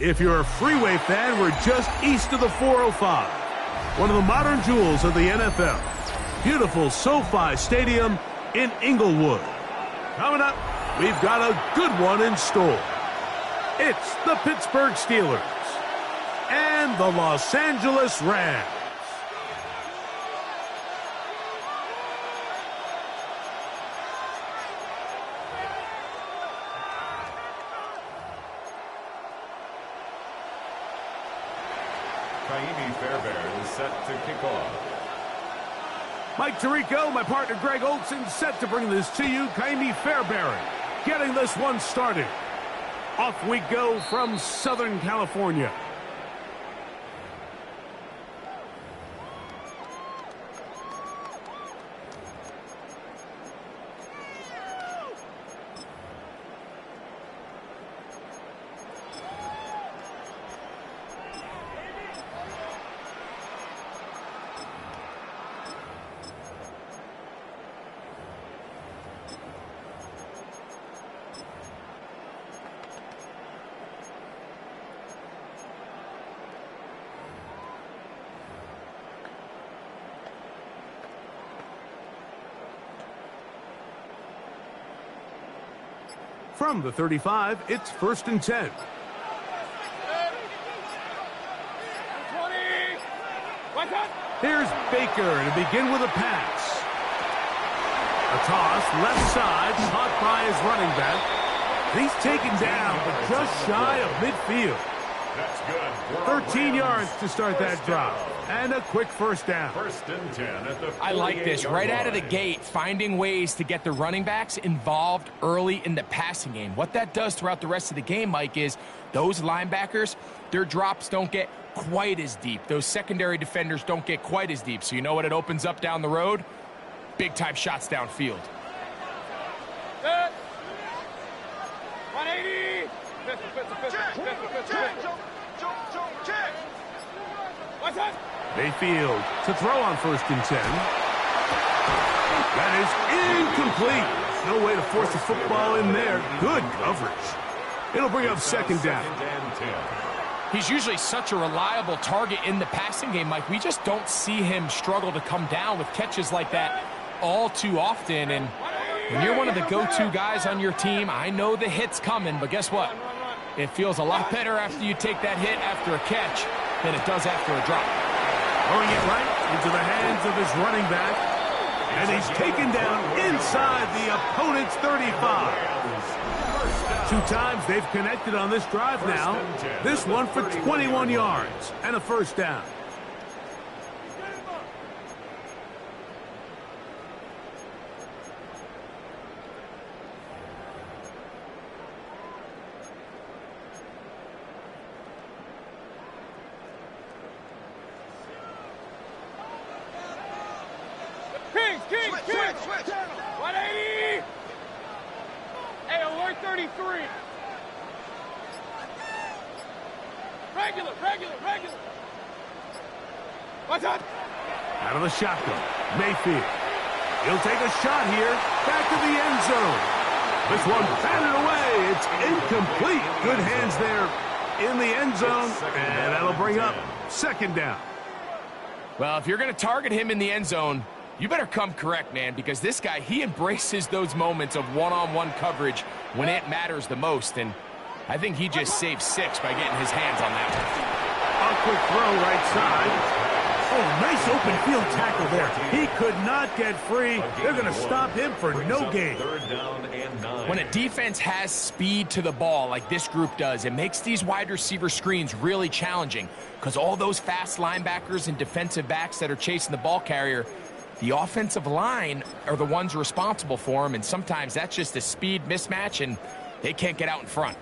If you're a Freeway fan, we're just east of the 405. One of the modern jewels of the NFL. Beautiful SoFi Stadium in Inglewood. Coming up, we've got a good one in store. It's the Pittsburgh Steelers and the Los Angeles Rams. Fairbairn is set to kick off. Mike Tirico, my partner Greg Olson, set to bring this to you. Kaimi Fairbairn getting this one started. Off we go from Southern California. From the 35, it's 1st and 10. 20. What's up? Here's Baker to begin with a pass. A toss, left side, caught by his running back. He's taken down, but just shy of midfield. That's good. 13 yards to start that drive. And a quick first down. 1st and 10 at the I like this. Right out of the gate, finding ways to get the running backs involved early in the passing game. What that does throughout the rest of the game, Mike, is those linebackers, their drops don't get quite as deep. Those secondary defenders don't get quite as deep. So you know what it opens up down the road? Big-time shots downfield. 180. Check. What's up? Mayfield to throw on 1st and 10. That is incomplete. No way to force the football in there. Good coverage. It'll bring up 2nd down. He's usually such a reliable target in the passing game, Mike. We just don't see him struggle to come down with catches like that all too often. And when you're one of the go-to guys on your team, I know the hit's coming, but guess what? It feels a lot better after you take that hit after a catch than it does after a drop. Throwing it right into the hands of his running back. And he's taken down inside the opponent's 35. 2 times they've connected on this drive now. This one for 21 yards and a 1st down. King. 180. Hey, alert 33. Regular. What's up? Out of the shotgun, Mayfield. He'll take a shot here. Back to the end zone. This one batted away. It's incomplete. Good hands there in the end zone. And that'll bring up 2nd down. Well, if you're going to target him in the end zone, you better come correct, man, because this guy, he embraces those moments of one-on-one coverage when it matters the most. And I think he just saved 6 by getting his hands on that one. A quick throw right side. Oh, nice open field tackle there. He could not get free. They're going to stop him for no gain. Third down and 9. When a defense has speed to the ball like this group does, it makes these wide receiver screens really challenging because all those fast linebackers and defensive backs that are chasing the ball carrier, the offensive line are the ones responsible for them, and sometimes that's just a speed mismatch, and they can't get out in front.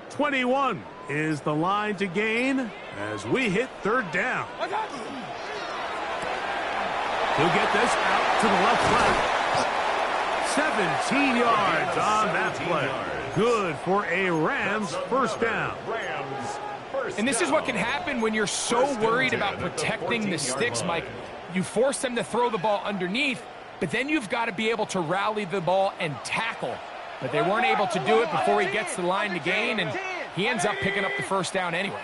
"21 is the line to gain as we hit third down. He'll get this out to the left flank. 17 yards on that play. Good for a Rams first down. And this is what can happen when you're so worried about protecting the sticks, Mike. You force them to throw the ball underneath, but then you've got to be able to rally the ball and tackle. But they weren't able to do it before he gets to the line to gain, and he ends up picking up the first down anyway.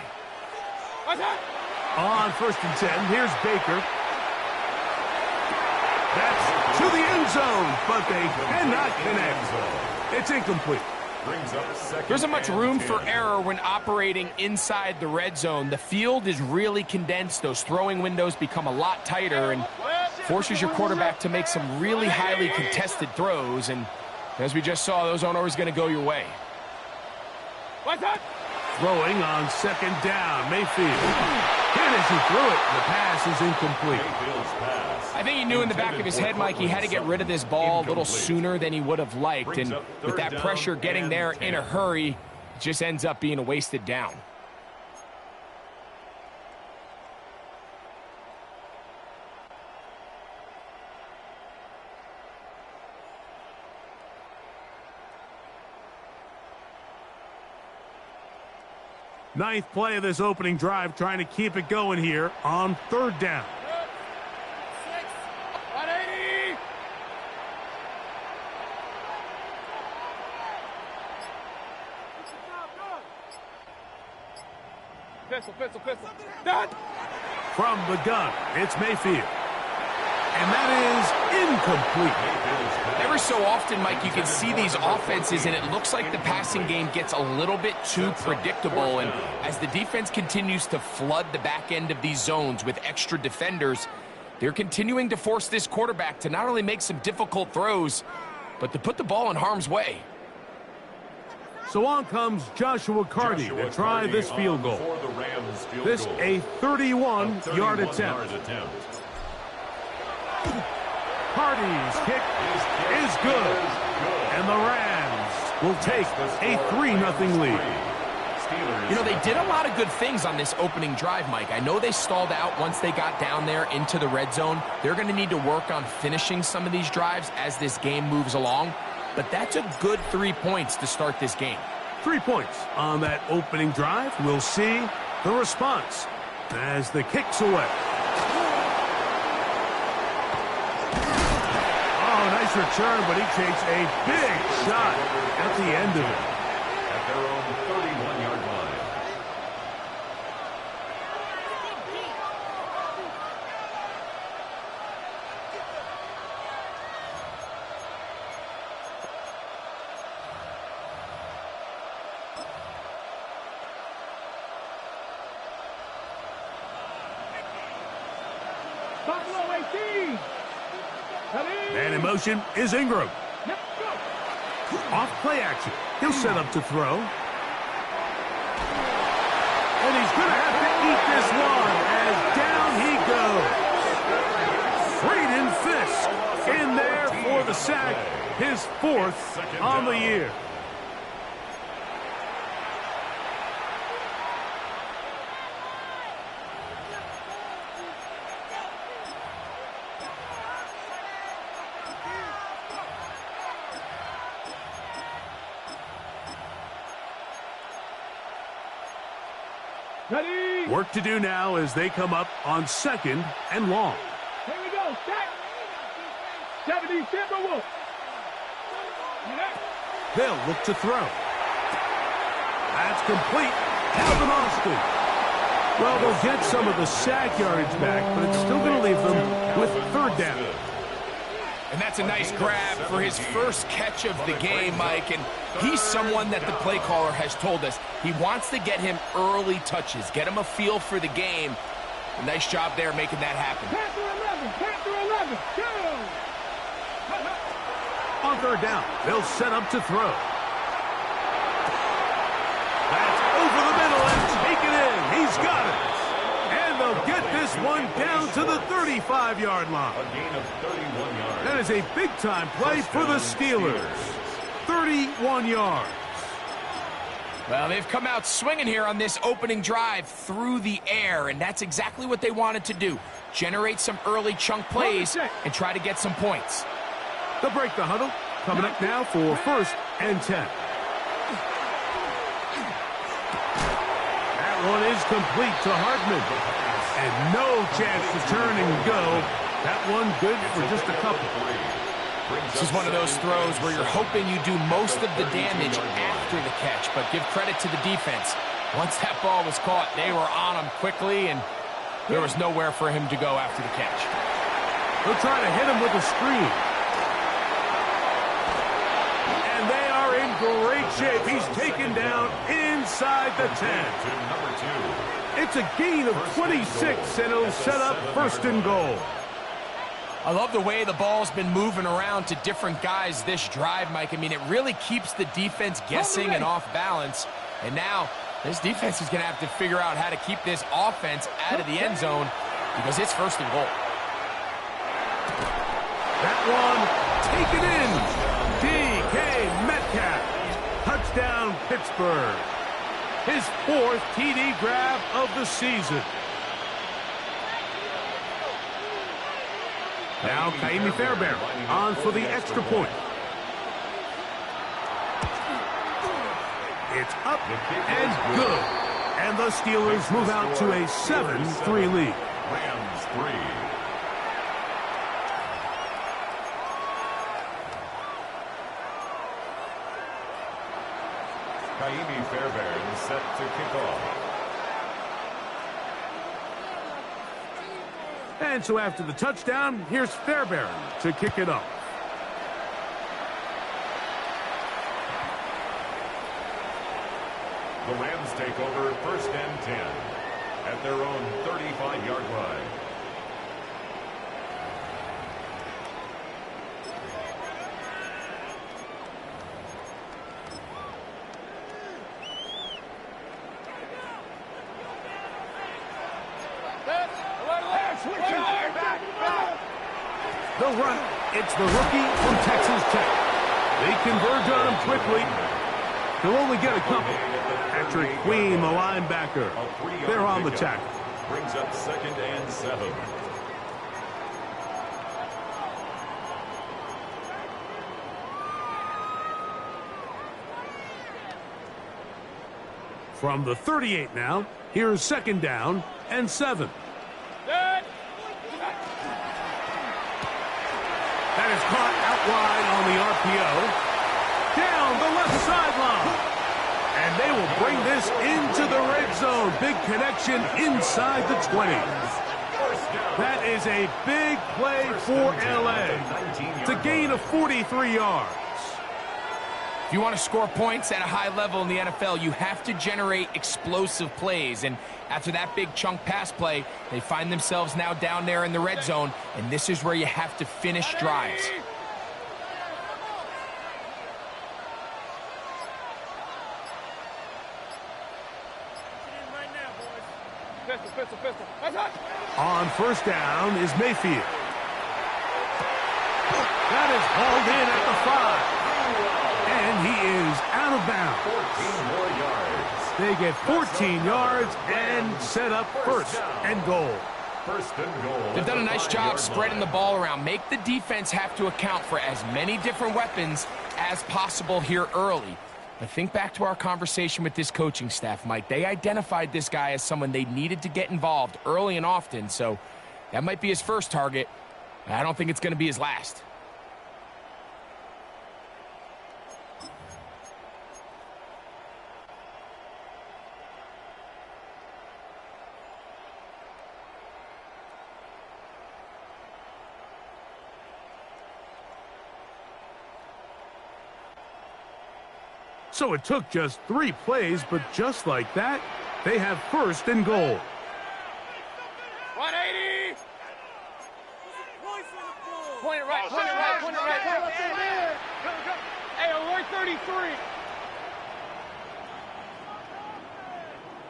On 1st and 10, here's Baker. That's to the end zone, but they cannot connect. It's incomplete. There isn't much room for error when operating inside the red zone. The field is really condensed. Those throwing windows become a lot tighter and forces your quarterback to make some really highly contested throws. And as we just saw, those aren't always going to go your way. Throwing on 2nd down, Mayfield. And as he threw it, the pass is incomplete. I think he knew in the back of his head, Mike, he had to get rid of this ball a little sooner than he would have liked. And with that pressure getting there in a hurry, it just ends up being a wasted down. Ninth play of this opening drive, trying to keep it going here on 3rd down. Pistol. Done. From the gun, it's Mayfield. And that is incomplete. Every so often, Mike, you can see these offenses, and it looks like the passing game gets a little bit too predictable. And as the defense continues to flood the back end of these zones with extra defenders, they're continuing to force this quarterback to not only make some difficult throws, but to put the ball in harm's way. So on comes Joshua Carty to try this field goal. This a 31-yard attempt. Carty's kick is good. And the Rams will take a 3-0 lead. You know, they did a lot of good things on this opening drive, Mike. I know they stalled out once they got down there into the red zone. They're going to need to work on finishing some of these drives as this game moves along. But that's a good 3 points to start this game. 3 points on that opening drive. We'll see the response as the kick's away. Oh, nice return, but he takes a big shot at the end of it. At their own 31-yard line. And in motion is Ingram. Off play action. He'll set up to throw. And he's going to have to eat this one as down he goes. Braden Fisk in there for the sack. His 4th on the year. Ready? Work to do now as they come up on 2nd and long. Here we go. Set. 70 Timberwolves. They'll look to throw. That's complete. Alvin Austin. Well, they'll get some of the sack yardage back, but it's still going to leave them with 3rd down. And that's a nice grab for his first catch of the game, Mike. And he's someone that the play caller has told us he wants to get him early touches, get him a feel for the game. A nice job there making that happen. Panther 11, go! On third down, they'll set up to throw. That's over the middle and taken in. He's got it. And they'll get this one down to the 35-yard line. A gain of 31 yards. That is a big-time play for the Steelers. 31 yards. Well, they've come out swinging here on this opening drive through the air, and that's exactly what they wanted to do. Generate some early chunk plays and try to get some points. They'll break the huddle. Coming up now for 1st and 10. That one is complete to Hartman. And no chance to turn and go. That one good for just a couple. This is one of those throws where you're hoping you do most of the damage after the catch, but give credit to the defense. Once that ball was caught, they were on him quickly, and there was nowhere for him to go after the catch. They'll try to hit him with a screen. And they are in great shape. He's taken down inside the 10. It's a gain of 26, and it'll set up 1st and goal. I love the way the ball's been moving around to different guys this drive, Mike. I mean, it really keeps the defense guessing and off balance. And now this defense is going to have to figure out how to keep this offense out of the end zone because it's 1st and goal. That one taken in. DK Metcalf. Touchdown, Pittsburgh. His 4th TD grab of the season. Now, Kaimi Fairbairn on for the extra point. It's up and good. And the Steelers move out to a 7-3 lead. Rams 3. Kaimi Fairbairn set to kick off. And so after the touchdown, here's Fairbairn to kick it off. The Rams take over 1st and 10 at their own 35-yard line. The run, it's the rookie from Texas Tech. They converge on him quickly. He'll only get a couple. Patrick Queen, the linebacker. They're on the tackle. Brings up 2nd and 7. From the 38 now, here's 2nd down and 7. That is caught out wide on the RPO. Down the left sideline. And they will bring this into the red zone. Big connection inside the 20. That is a big play for LA. It's a gain of 43 yards. If you want to score points at a high level in the NFL, you have to generate explosive plays. And after that big chunk pass play, they find themselves now down there in the red zone, and this is where you have to finish drives. On 1st down is Mayfield. That is hauled in at the 5. And he is out of bounds. 14 more yards. They get 14 yards and set up 1st and goal. 1st and goal. They've done a nice job spreading the ball around. Make the defense have to account for as many different weapons as possible here early. But think back to our conversation with this coaching staff, Mike. They identified this guy as someone they needed to get involved early and often, so that might be his first target. I don't think it's going to be his last. So it took just 3 plays, but just like that, they have first and goal. 180. Point it right, point it right, point it right. Go. Hey, alert 33.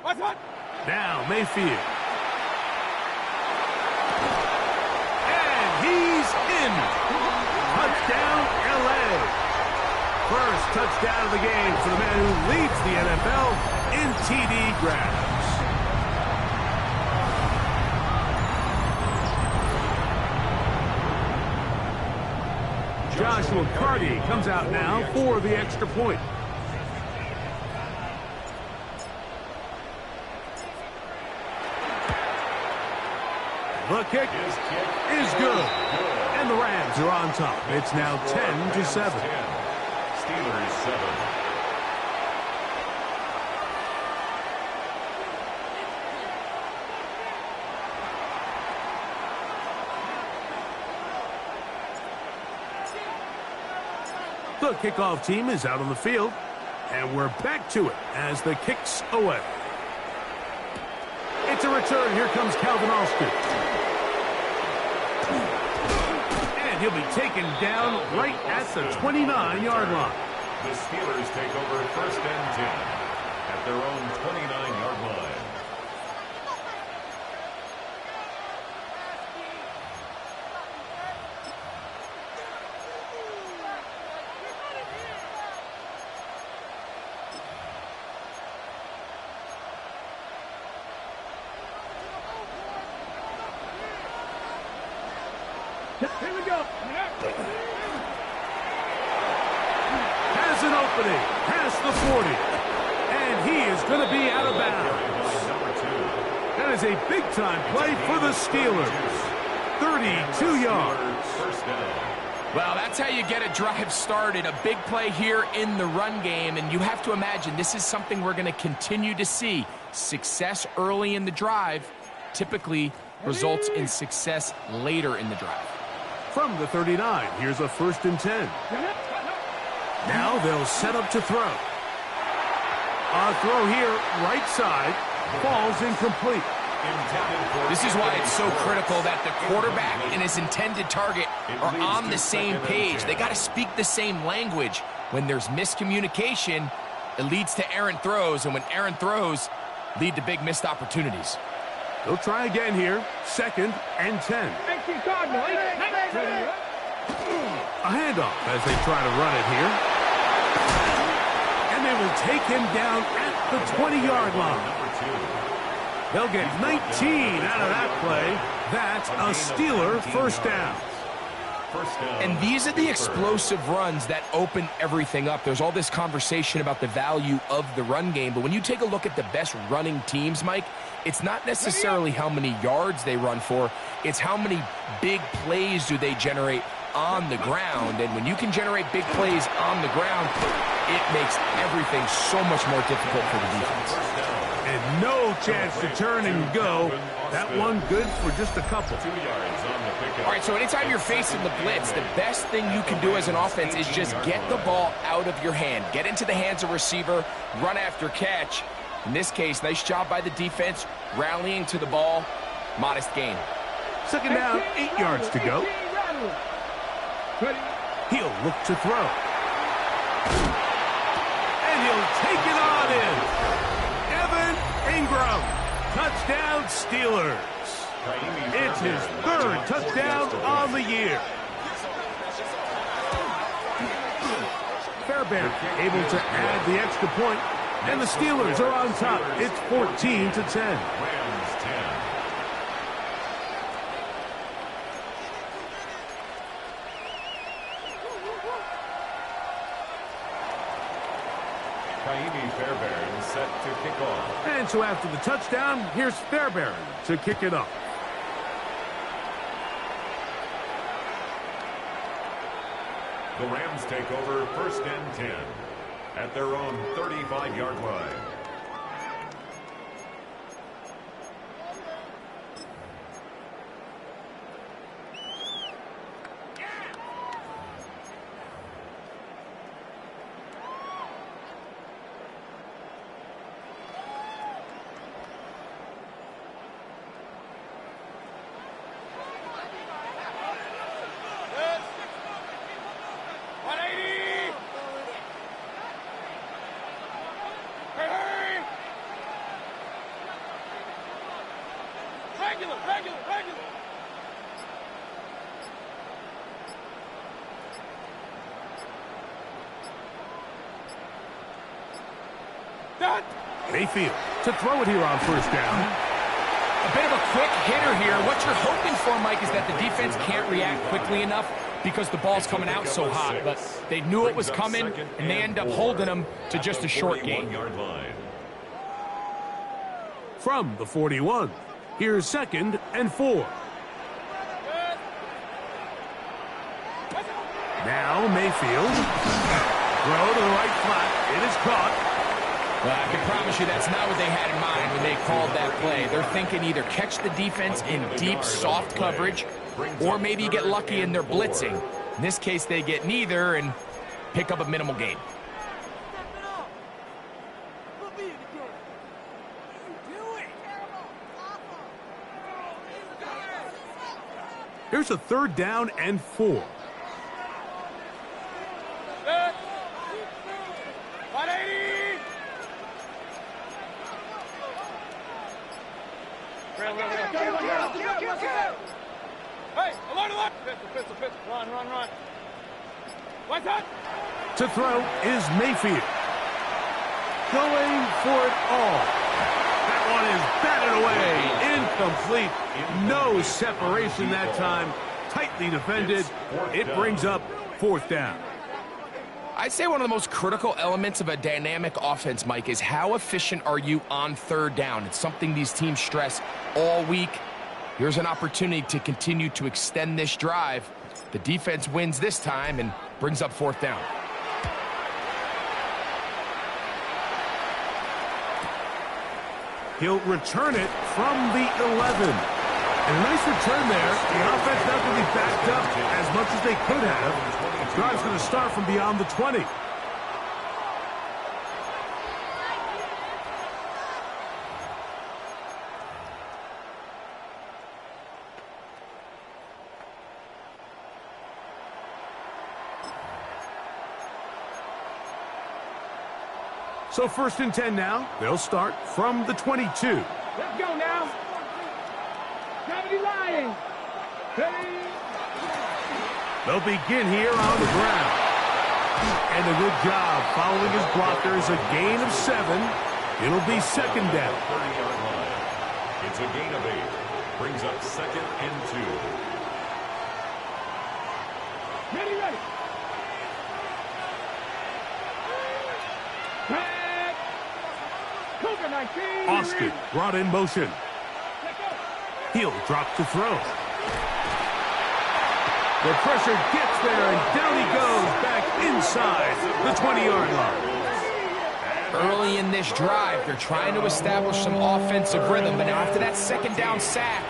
What? Now Mayfield. And he's in. Touchdown, LA. First touchdown of the game for the man who leads the NFL in TD grabs. Joshua Carty comes out now for the extra point. The kick is good. And the Rams are on top. It's now 10-7. Steelers 7. The kickoff team is out on the field, and we're back to it as the kick's away. It's a return. Here comes Calvin Austin. And he'll be taken down right at the 29-yard line. The Steelers take over first and 10 at their own 29-yard line. Here we go. Has an opening past the 40. And he is going to be out of bounds. That is a big-time play for the Steelers. 32 yards. First down. Well, that's how you get a drive started. A big play here in the run game, and you have to imagine this is something we're going to continue to see. Success early in the drive typically results in success later in the drive. From the 39, here's a first and 10. Now they'll set up to throw. A throw here, right side, falls incomplete. This is why it's so critical that the quarterback and his intended target are on the same page. They got to speak the same language. When there's miscommunication, it leads to errant throws, and when errant throws lead to big missed opportunities. They'll try again here, second and 10. A handoff as they try to run it here. And they will take him down at the 20-yard line. They'll get 19 out of that play. That's a Steeler first down. And these are the explosive runs that open everything up. There's all this conversation about the value of the run game, but when you take a look at the best running teams, Mike, it's not necessarily how many yards they run for, it's how many big plays do they generate on the ground. And when you can generate big plays on the ground, it makes everything so much more difficult for the defense. And no chance to turn and go. That one good for just a couple. 2 yards on the pickup. All right, so anytime you're facing the blitz, the best thing you can do as an offense is just get the ball out of your hand. Get into the hands of receiver, run after catch. In this case, nice job by the defense, rallying to the ball. Modest gain. Second down, 8 yards to go. He'll look to throw. And he'll take it on in. Evan Ingram. Touchdown, Steelers. It's his third touchdown on the year. Fairbairn able to add the extra point, and the Steelers are on top. It's 14-10. Rams 10. Fairbairn set to kick off. And so after the touchdown, here's Fairbairn to kick it up. The Rams take over first and 10 at their own 35-yard line. Regular, regular, regular. Done. Mayfield to throw it here on first down. A bit of a quick hitter here. What you're hoping for, Mike, is that the defense can't react quickly enough because the ball's coming out so hot. But they knew it was coming, and they end up holding them to just a short gain. From the 41, here's 2nd and 4. Now Mayfield. Throw to the right flat. It is caught. Well, I can promise you that's not what they had in mind when they called that play. They're thinking either catch the defense in deep, soft coverage, or maybe get lucky in their blitzing. In this case, they get neither and pick up a minimal gain. Here's a 3rd down and 4. 180. Hey, alert, alert. Pistol, pistol, pistol. Run, run, run. What's up? To throw is Mayfield. Going for it all. That one is batted away. Incomplete. No separation that time. Tightly defended. It brings up 4th down. I'd say one of the most critical elements of a dynamic offense, Mike, is how efficient are you on 3rd down. It's something these teams stress all week. Here's an opportunity to continue to extend this drive. The defense wins this time and brings up 4th down. He'll return it from the 11. And a nice return there. The offense not going to be backed up as much as they could have. The drive's going to start from beyond the 20. So 1st and 10 now. They'll start from the 22. Let's go now. Gravity lying. Hey. They'll begin here on the ground. And a good job following his blockers. A gain of 7. It'll be 2nd down. 30-yard line. It's a gain of 8. Brings up 2nd and 2. Ready, ready. Austin brought in motion. He'll drop to throw. The pressure gets there, and down he goes back inside the 20-yard line. Early in this drive, they're trying to establish some offensive rhythm, but now after that 2nd down sack,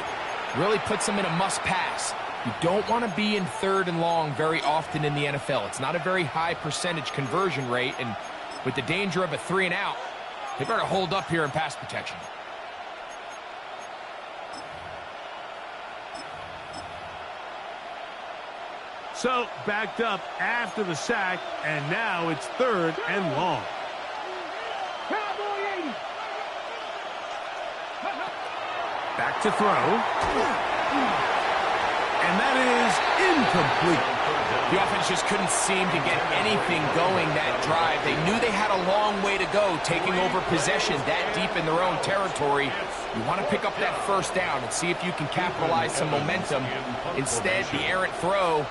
really puts them in a must-pass. You don't want to be in 3rd and long very often in the NFL. It's not a very high percentage conversion rate, and with the danger of a 3-and-out, they better hold up here in pass protection. So, backed up after the sack, and now it's 3rd and long. Back to throw. And that is incomplete. The offense just couldn't seem to get anything going that drive. They knew they had a long way to go, taking over possession that deep in their own territory. You want to pick up that 1st down and see if you can capitalize some momentum. Instead, the errant throw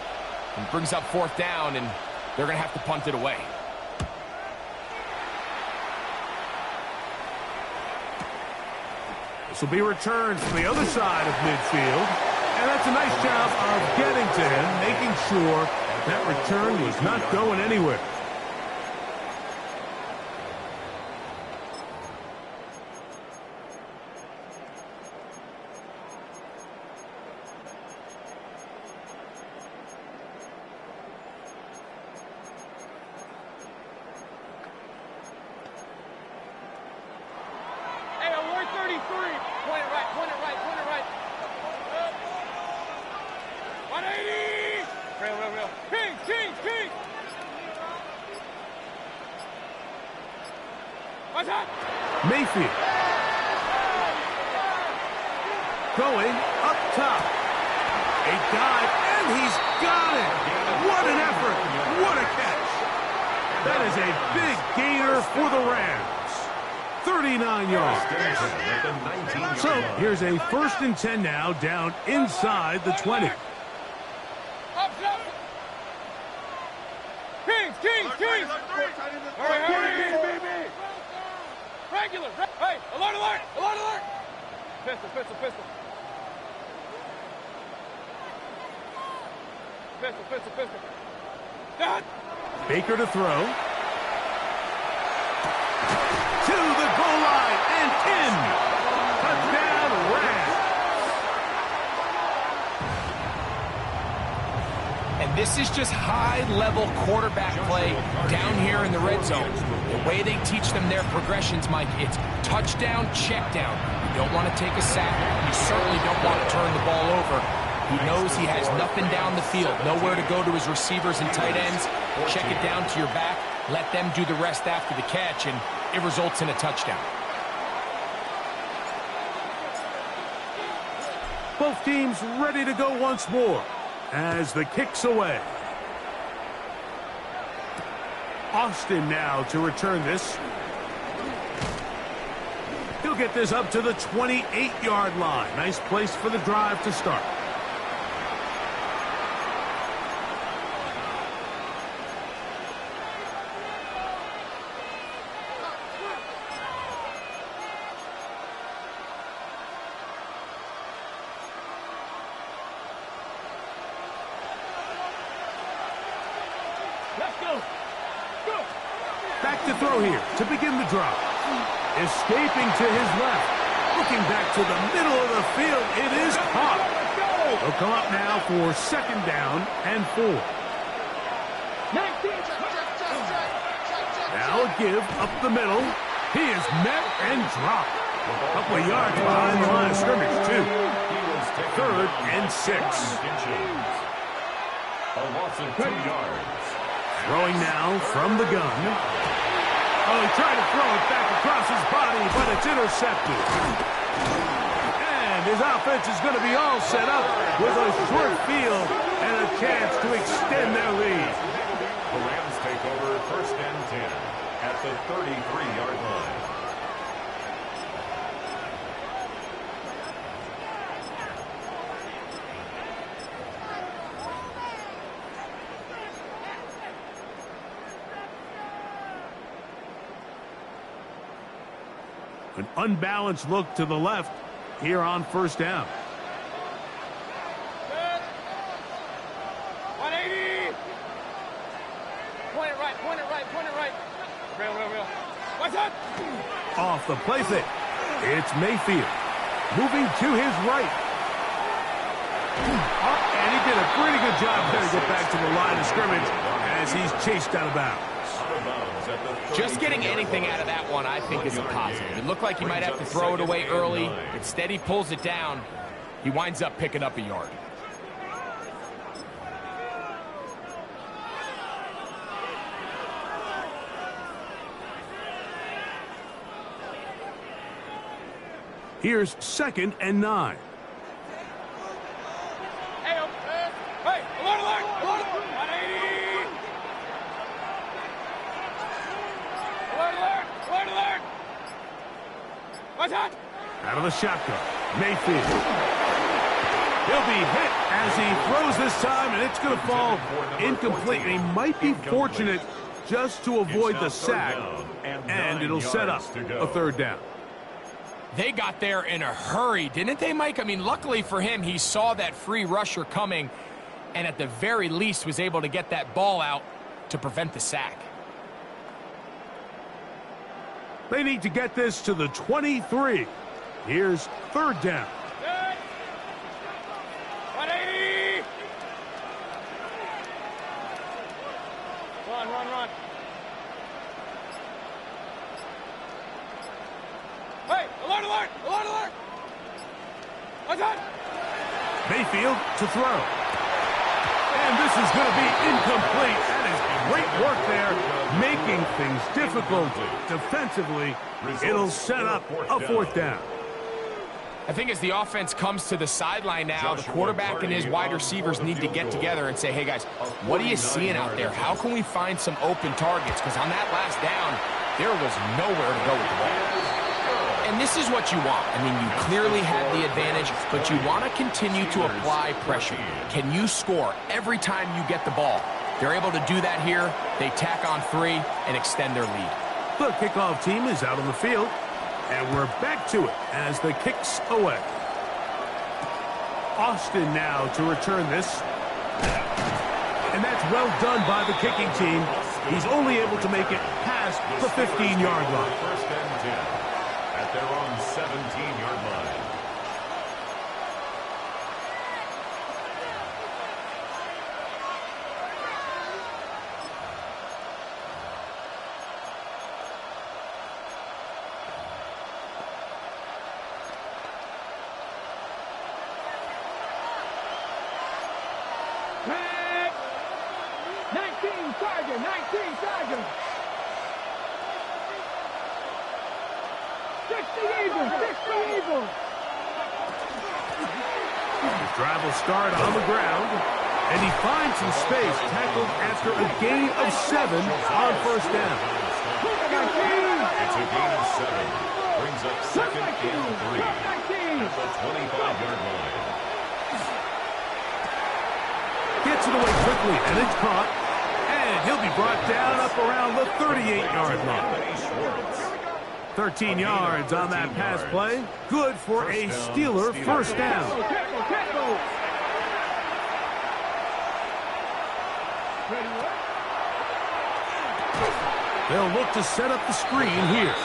brings up 4th down, and they're going to have to punt it away. This will be returned from the other side of midfield. And that's a nice job of getting to him, making sure that return was not going anywhere. Hey, alert 33. Point it right, point it right, point it right. 180. Real, real, real. King, king, king. What's that? Mayfield. going up top. A dive, and he's got it. What an effort. What a catch. That is a big gainer for the Rams. 39 yards. So here's a 1st and 10 now, down inside the 20. Kings! Hurry! Regular! Hey, alert! Pistol! Pistol! Done! Baker to throw. To the goal line and in. Touchdown, Rams. And this is just high-level quarterback play down here in the red zone. The way they teach them their progressions, Mike, it's touchdown, check down. You don't want to take a sack. You certainly don't want to turn the ball over. He knows he has nothing down the field, nowhere to go to his receivers and tight ends. Check it down to your back. Let them do the rest after the catch, and it results in a touchdown. Both teams ready to go once more as the kick's away. Austin now to return this. He'll get this up to the 28-yard line. Nice place for the drive to start. Back to throw here to begin the drive. Escaping to his left. Looking back to the middle of the field. It is caught. They'll come up now for 2nd down and 4. Now a give up the middle. He is met and dropped. A couple of yards behind the line of scrimmage, too. 3rd and 6. A loss of 2 yards. Throwing now from the gun. Oh, he tried to throw it back across his body, but it's intercepted. And his offense is going to be all set up with a short field and a chance to extend their lead. The Rams take over 1st and 10 at the 33-yard line. An unbalanced look to the left here on 1st down. 180! Point it right. Real. What's up? Off the play fake. It's Mayfield. Moving to his right. And he did a pretty good job there to get back to the line of scrimmage as he's chased out of bounds. Just getting anything out of that one, I think, is a positive. It looked like he might have to throw it away early. Instead, he pulls it down. He winds up picking up a yard. Here's 2nd and 9. Hey, alert! 180! Alert! What's that? Out of the shotgun. Mayfield. He'll be hit as he throws this time, and it's going to fall incomplete. He might be fortunate just to avoid the sack, and it'll set up a 3rd down. They got there in a hurry, didn't they, Mike? I mean, luckily for him, he saw that free rusher coming, and at the very least was able to get that ball out to prevent the sack. They need to get this to the 23. Here's 3rd down. 180! Run. Hey, alert! What's that? Mayfield to throw. And this is going to be incomplete. That is great work there, making things difficult defensively. It'll set up a 4th down. I think as the offense comes to the sideline now, the quarterback and his wide receivers need to get together and say, hey, guys, what are you seeing out there? How can we find some open targets? Because on that last down, there was nowhere to go with the ball. And this is what you want. I mean, you clearly had the advantage, but you want to continue to apply pressure. Can you score every time you get the ball? They're able to do that here. They tack on 3 and extend their lead. The kickoff team is out on the field. And we're back to it as the kick's away. Austin now to return this. And that's well done by the kicking team. He's only able to make it past the 15-yard line. First and 10 at their own 17-yard line. Drive will start on the ground, and he finds some space, tackled after a gain of 7 on first down. It's a gain of 7. Brings up second and 3 at the 25-yard line. Gets it away quickly, and it's caught. And he'll be brought down up around the 38-yard line. 13 yards on that pass play. Good for a Steeler first down. They'll look to set up the screen here.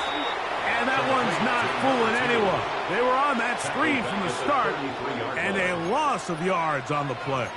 And that one's not fooling anyone. They were on that screen from the start, and a loss of yards on the play.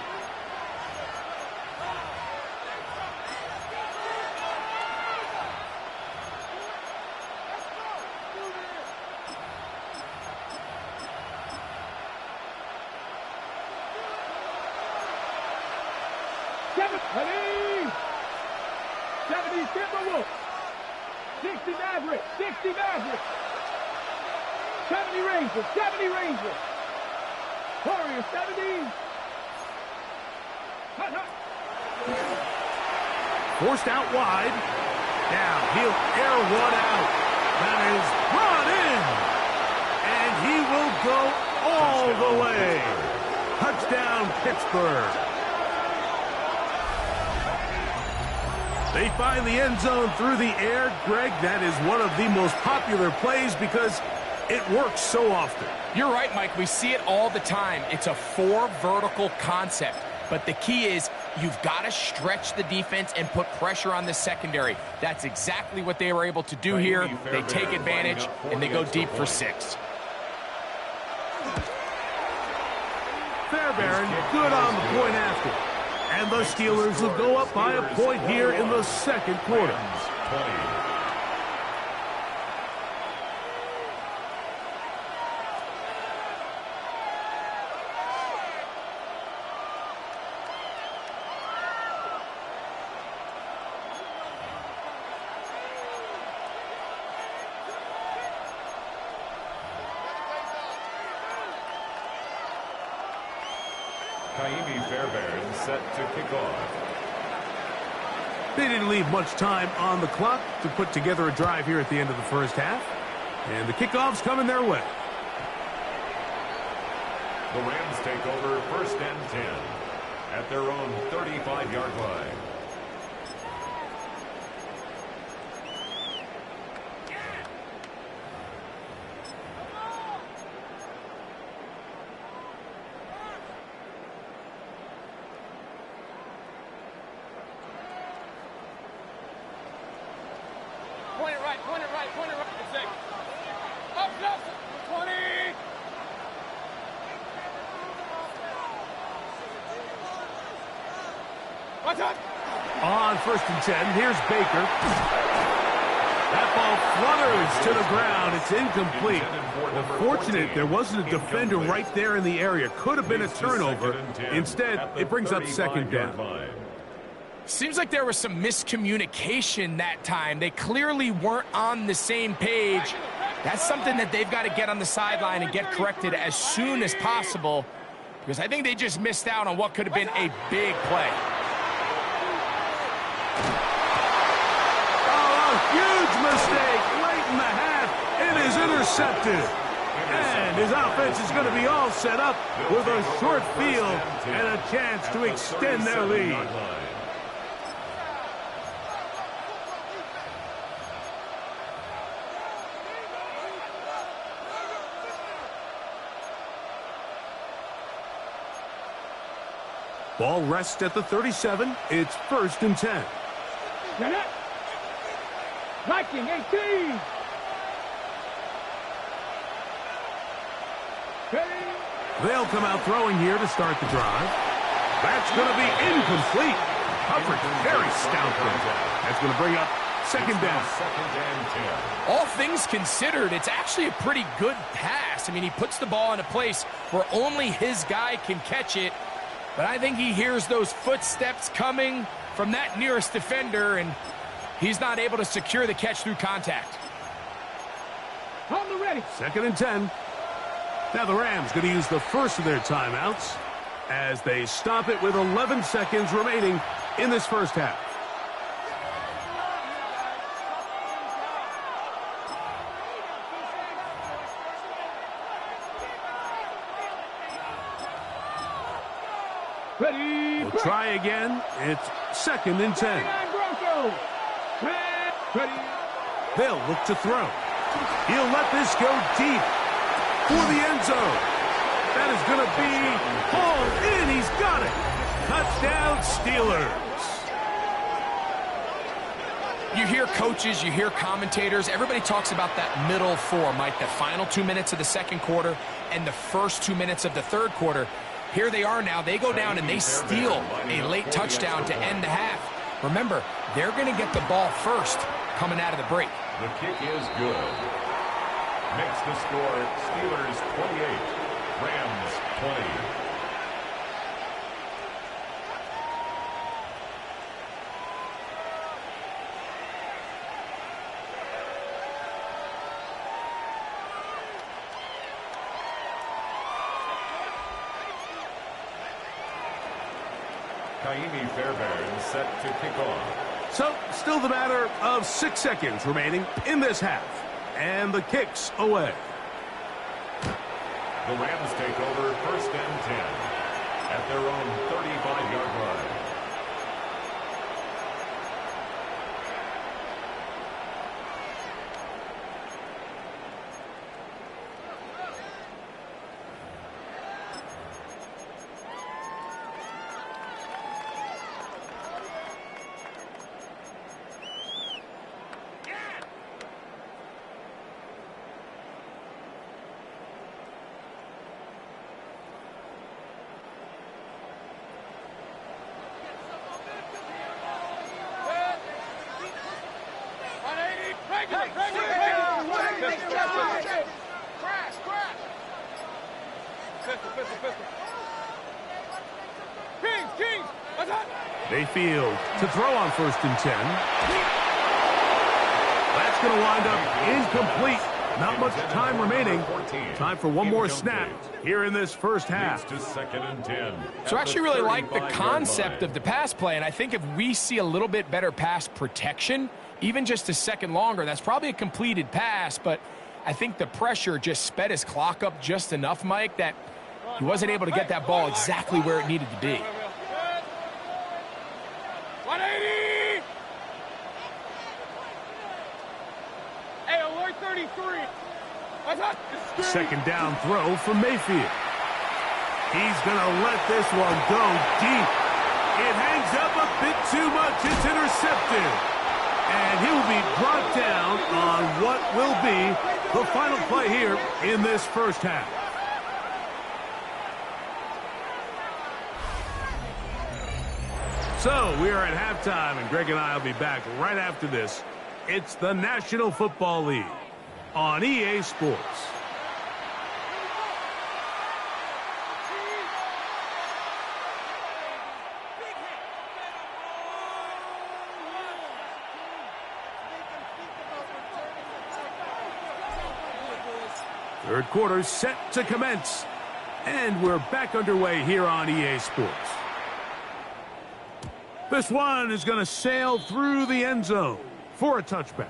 Forced out wide. Now he'll air one out. That is brought in. And he will go all the way. Touchdown, Pittsburgh. They find the end zone through the air. Greg, that is one of the most popular plays because it works so often. You're right, Mike. We see it all the time. It's a 4 vertical concept. But the key is you've got to stretch the defense and put pressure on the secondary. That's exactly what they were able to do here. They take advantage, and they go deep for 6. Fairbairn, good on the point after. And the Steelers will go up by a point here in the second quarter. 20. Fairbairn set to kick off. They didn't leave much time on the clock to put together a drive here at the end of the first half. And the kickoff's coming their way. The Rams take over first and 10 at their own 35-yard line. Point it right. It's up, 20. Watch out. On first and 10, here's Baker. That ball flutters to the ground. It's incomplete. Fortunate there wasn't a defender right there in the area. Could have been a turnover. Instead, it brings up second down. Seems like there was some miscommunication that time. They clearly weren't on the same page. That's something that they've got to get on the sideline and get corrected as soon as possible, because I think they just missed out on what could have been a big play. Oh, a huge mistake late in the half. It is intercepted. And his offense is going to be all set up with a short field and a chance to extend their lead. Ball rests at the 37. It's 1st and 10. Viking 18. They'll come out throwing here to start the drive. That's going to be incomplete. Coverage very stout. That's going to bring up 2nd down. All things considered, it's actually a pretty good pass. I mean, he puts the ball in a place where only his guy can catch it. But I think he hears those footsteps coming from that nearest defender, and he's not able to secure the catch through contact. On the ready. 2nd and 10. Now the Rams going to use the first of their timeouts as they stop it with 11 seconds remaining in this first half. Ready. We'll try again. It's 2nd and 10. Ready. They'll look to throw. He'll let this go deep for the end zone. That is going to be hauled in. He's got it. Touchdown, Steelers. You hear coaches, you hear commentators, everybody talks about that middle four, Mike, the final 2 minutes of the second quarter and the first 2 minutes of the third quarter. Here they are now. They go down and they steal a late touchdown to end the half. Remember, they're going to get the ball first coming out of the break. The kick is good. Makes the score Steelers 28, Rams 20. Kaimi Fairbairn set to kick off. So, still the matter of 6 seconds remaining in this half. And the kick's away. The Rams take over 1st and 10 at their own 35-yard line. They field to throw on 1st and 10. That's going to wind up incomplete. Not much time remaining. Time for one more snap here in this first half. To 2nd and 10. So I actually really like the concept of the pass play, and I think if we see a little bit better pass protection, even just a second longer, that's probably a completed pass, but I think the pressure just sped his clock up just enough, Mike, that he wasn't able to get that ball exactly where it needed to be. 180. Hey, alert 33. 2nd down throw for Mayfield. He's going to let this one go deep. It hangs up a bit too much. It's intercepted. And he will be brought down on what will be the final play here in this first half. So we are at halftime, and Greg and I will be back right after this. It's the National Football League on EA Sports. Third quarter set to commence. And we're back underway here on EA Sports. This one is going to sail through the end zone for a touchback.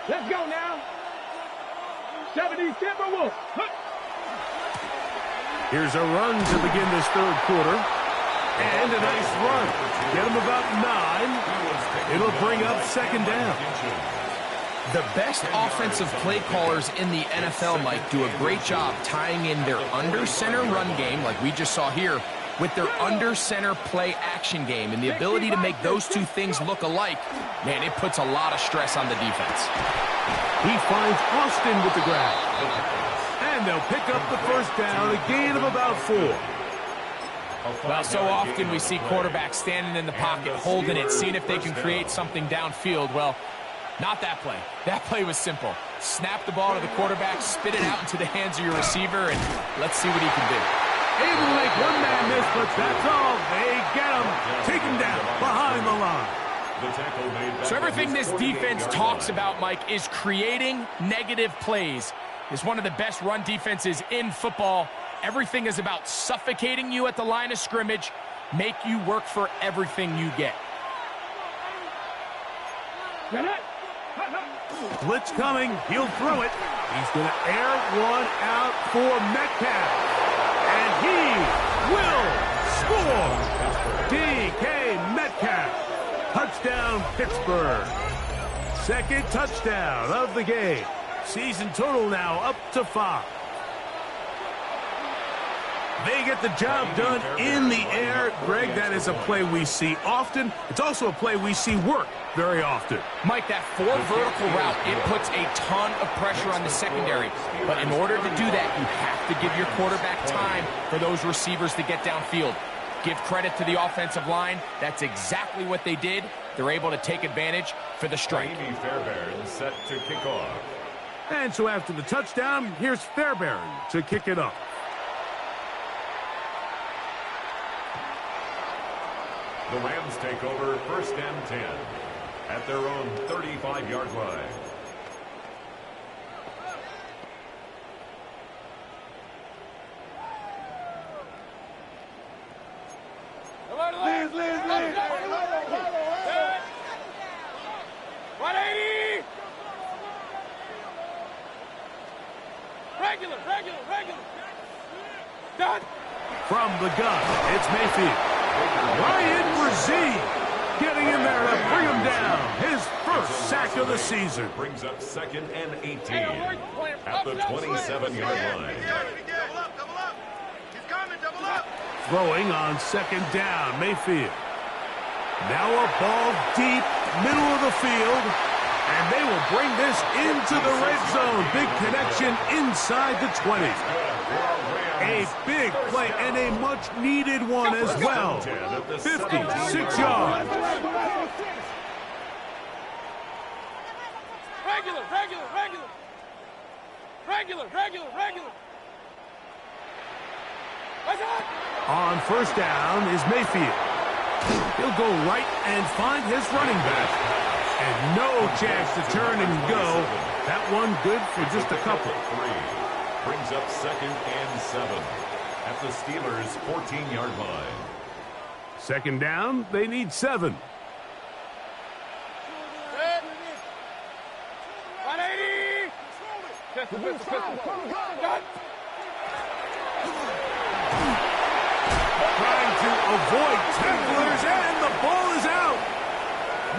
Let's go now. 70 Timberwolves. Here's a run to begin this third quarter. And a nice run. Get him about 9. It'll bring up second down. The best offensive play callers in the NFL, Mike, do a great job tying in their under-center run game, like we just saw here, with their under-center play action game. And the ability to make those two things look alike, man, it puts a lot of stress on the defense. He finds Austin with the grab. And they'll pick up the first down, a gain of about 4. Well, so often we see quarterbacks standing in the pocket, holding it, seeing if they can create something downfield. Well, not that play. That play was simple. Snap the ball to the quarterback, spit it out into the hands of your receiver, and let's see what he can do. Able to make one man miss, but that's all. They get him. Take him down behind the line. So everything this defense talks about, Mike, is creating negative plays. It's one of the best run defenses in football. Everything is about suffocating you at the line of scrimmage, make you work for everything you get. Blitz coming. He'll throw it. He's going to air one out for Metcalf. And he will score. DK Metcalf. Touchdown, Pittsburgh. Second touchdown of the game. Season total now up to 5. They get the job done in the air. Greg, that is a play we see often. It's also a play we see work very often. Mike, that 4 vertical route, it puts a ton of pressure on the secondary. But in order to do that, you have to give your quarterback time for those receivers to get downfield. Give credit to the offensive line. That's exactly what they did. They're able to take advantage for the strike. Fairbairn set to kick off. And so after the touchdown, here's Fairbairn to kick it up. The Rams take over 1st and 10 at their own 35-yard line. Liz. 180. Regular. Done. From the gun, it's Mayfield. Ryan Brzee getting in there to bring him down. His first sack of the season. Brings up 2nd and 18 at the 27-yard line. Double up. He's coming, double up. Throwing on 2nd down, Mayfield. Now a ball deep, middle of the field. And they will bring this into the red zone. Big connection inside the 20. A big play and a much-needed one as well. 56 yards. Regular. On 1st down is Mayfield. He'll go right and find his running back. And no chance to turn and go. That one good for just a couple. Brings up 2nd and 7 at the Steelers' 14-yard line. 2nd down, they need 7. 180. Pistol. Done. Trying to avoid tacklers, and the ball is out.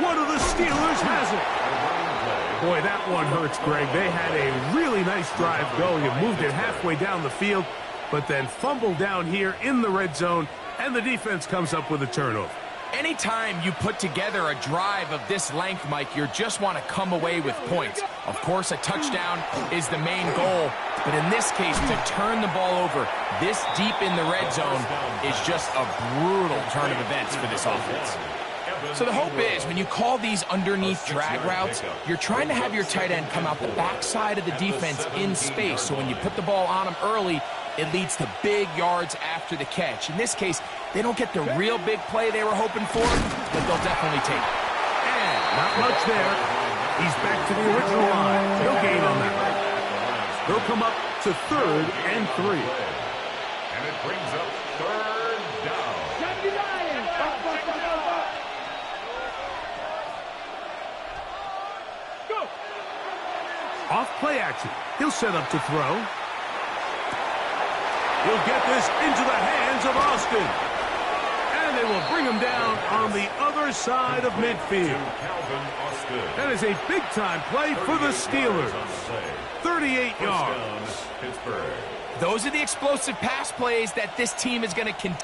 One of the Steelers has it. Boy, that one hurts, Greg. They had a really nice drive going and moved it halfway down the field, but then fumbled down here in the red zone, and the defense comes up with a turnover. Anytime you put together a drive of this length, Mike, you just want to come away with points. Of course, a touchdown is the main goal, but in this case, to turn the ball over this deep in the red zone is just a brutal turn of events for this offense. So the hope is, when you call these underneath drag routes, you're trying to have your tight end come out the backside of the defense in space, so when you put the ball on him early, it leads to big yards after the catch. In this case, they don't get the real big play they were hoping for, but they'll definitely take it. And not much there. He's back to the original line. No gain on that. They'll come up to 3rd and 3. And it brings up 3rd down. Go! Off play action. He'll set up to throw. He'll get this into the hands of Austin. And they will bring him down on the other side of midfield. That is a big-time play for the Steelers. 38 yards. Those are the explosive pass plays that this team is going to continue.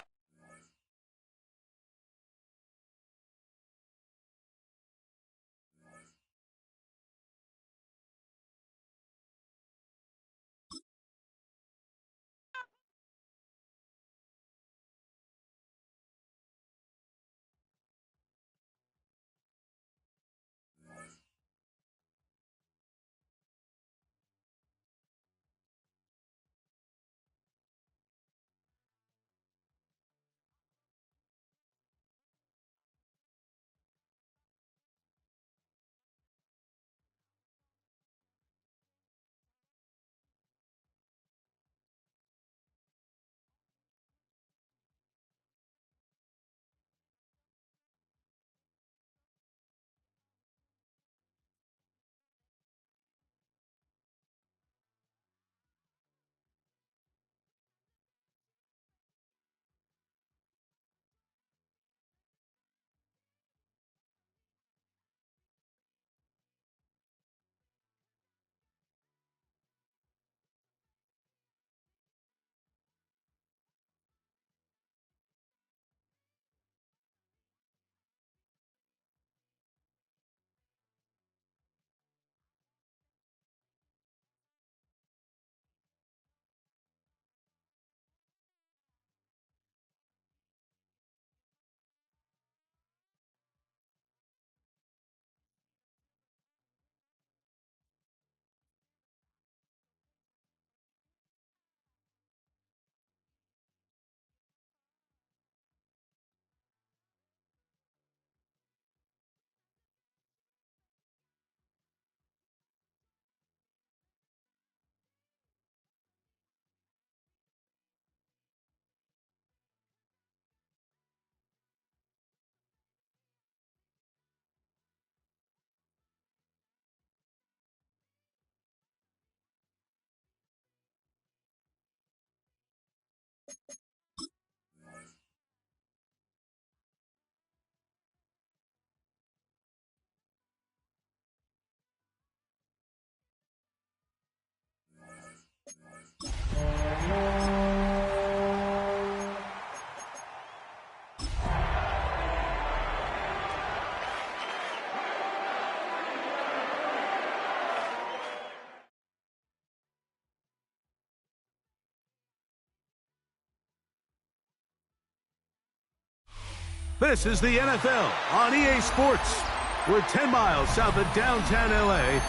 This is the NFL on EA Sports. We're 10 miles south of downtown LA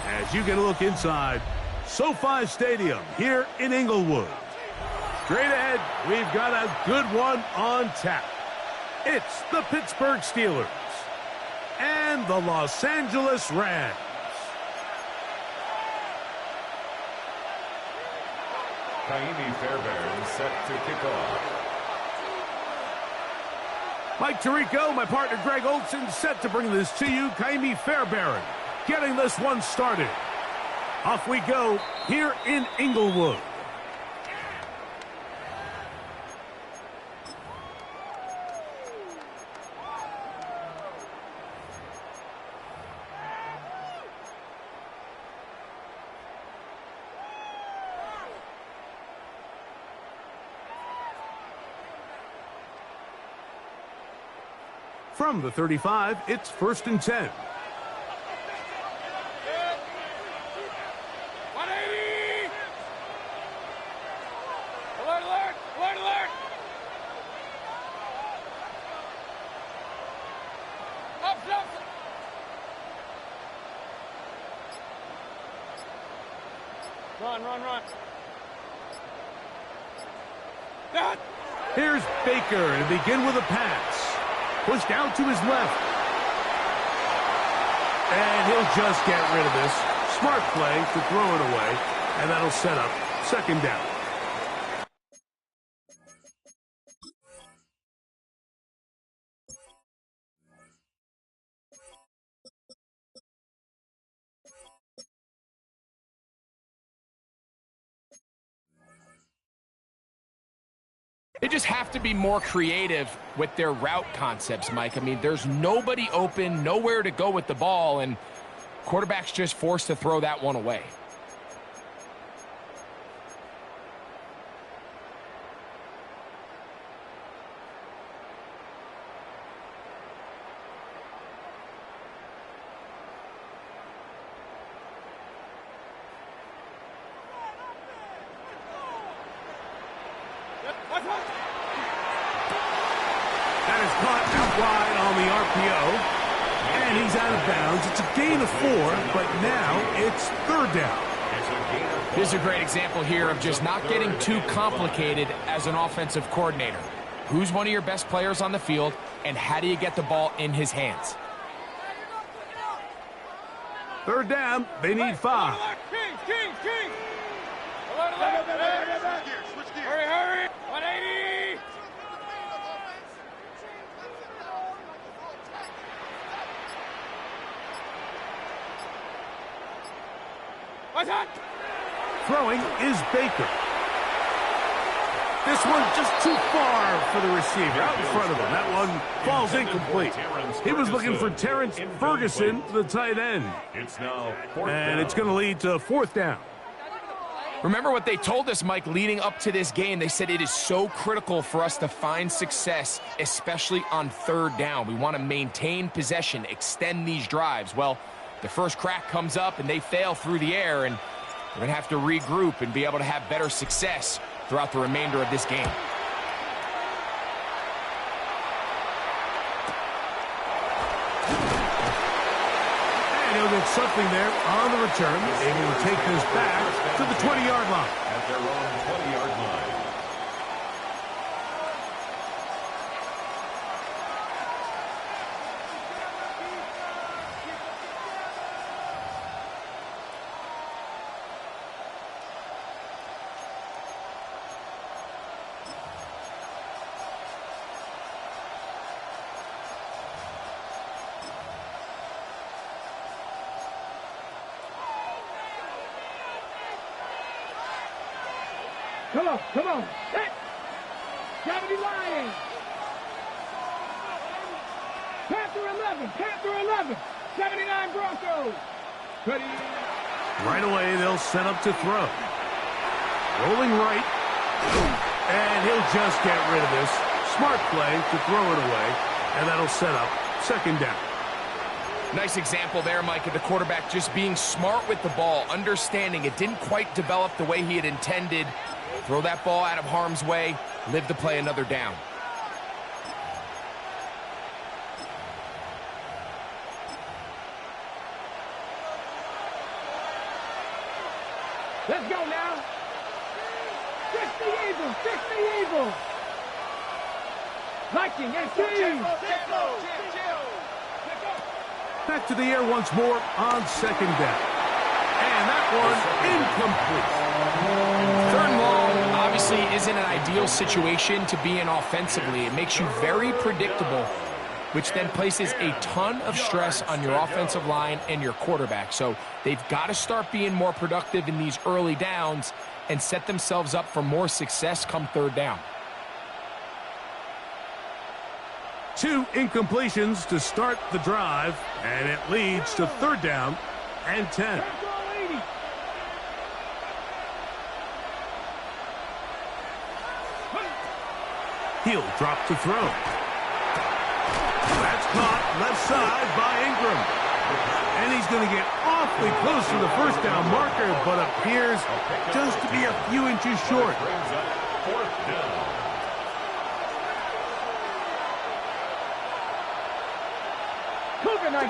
as you get a look inside SoFi Stadium here in Inglewood. Straight ahead, we've got a good one on tap. It's the Pittsburgh Steelers and the Los Angeles Rams. Kaimi Fairbairn set to kick off. Mike Tirico, my partner Greg Olson, set to bring this to you. Kaimi Fairbairn getting this one started. Off we go here in Inglewood. From the 35, it's 1st and 10. 180! Alert, alert! Alert, alert! Up, up! Run, run, run. That. Here's Baker to begin with a pass. Pushed out to his left. And he'll just get rid of this. Smart play to throw it away. And that'll set up 2nd down. They just have to be more creative with their route concepts, Mike. I mean, there's nobody open, nowhere to go with the ball, and quarterback's just forced to throw that one away. That is caught out wide on the RPO. And he's out of bounds. It's a gain of 4, but now it's 3rd down. This is a great example here of just not getting too complicated as an offensive coordinator. Who's one of your best players on the field, and how do you get the ball in his hands? 3rd down. They need 5. Kings, Kings, Kings! Alert, alert! Switch gears. Hurry, hurry! 180! What's that? Throwing is Baker. This one just too far for the receiver, out in front of him. That one falls incomplete. He was looking for Terrence Ferguson, the tight end. It's now 4th down. And it's going to lead to 4th down. Remember what they told us, Mike, leading up to this game. They said it is so critical for us to find success, especially on 3rd down. We want to maintain possession, extend these drives. Well, the first crack comes up, and they fail through the air, and we're going to have to regroup and be able to have better success throughout the remainder of this game. And he'll get something there on the return, able to take this back to the 20-yard line. At their own 20-yard line. Come on, set! 70 Lions! Panther 11, 79 Broncos! Ready? Right away, they'll set up to throw. Rolling right. And he'll just get rid of this. Smart play to throw it away. And that'll set up 2nd down. Nice example there, Mike, of the quarterback just being smart with the ball, understanding it didn't quite develop the way he had intended. Throw that ball out of harm's way, live to play another down. Let's go now! Fix the Eagles! Viking and King! Back to the air once more on 2nd down. And that one incomplete. 3rd and long obviously isn't an ideal situation to be in offensively. It makes you very predictable, which then places a ton of stress on your offensive line and your quarterback. So they've got to start being more productive in these early downs and set themselves up for more success come 3rd down. 2 incompletions to start the drive, and it leads to 3rd down and 10. He'll drop to throw. That's Caught left side by Ingram. And he's going to get awfully close to the first down marker, but appears just to be a few inches short. Brings up fourth down. Cougar 19.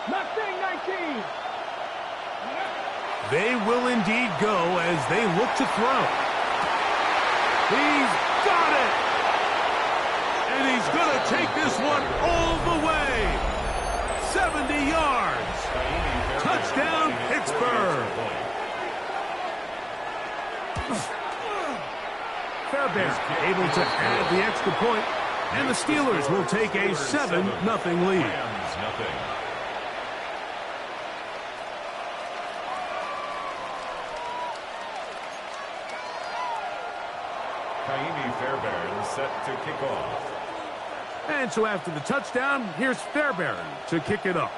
Mustang 19. They will indeed go as they look to throw. He's got it! And he's going to take this one all the way. 70 yards. Touchdown, Pittsburgh. Fairbairn able to add the extra point, and the Steelers will take a 7-0 lead. Rams, nothing. Fairbairn set to kick off. And so after the touchdown, here's Fairbairn to kick it off.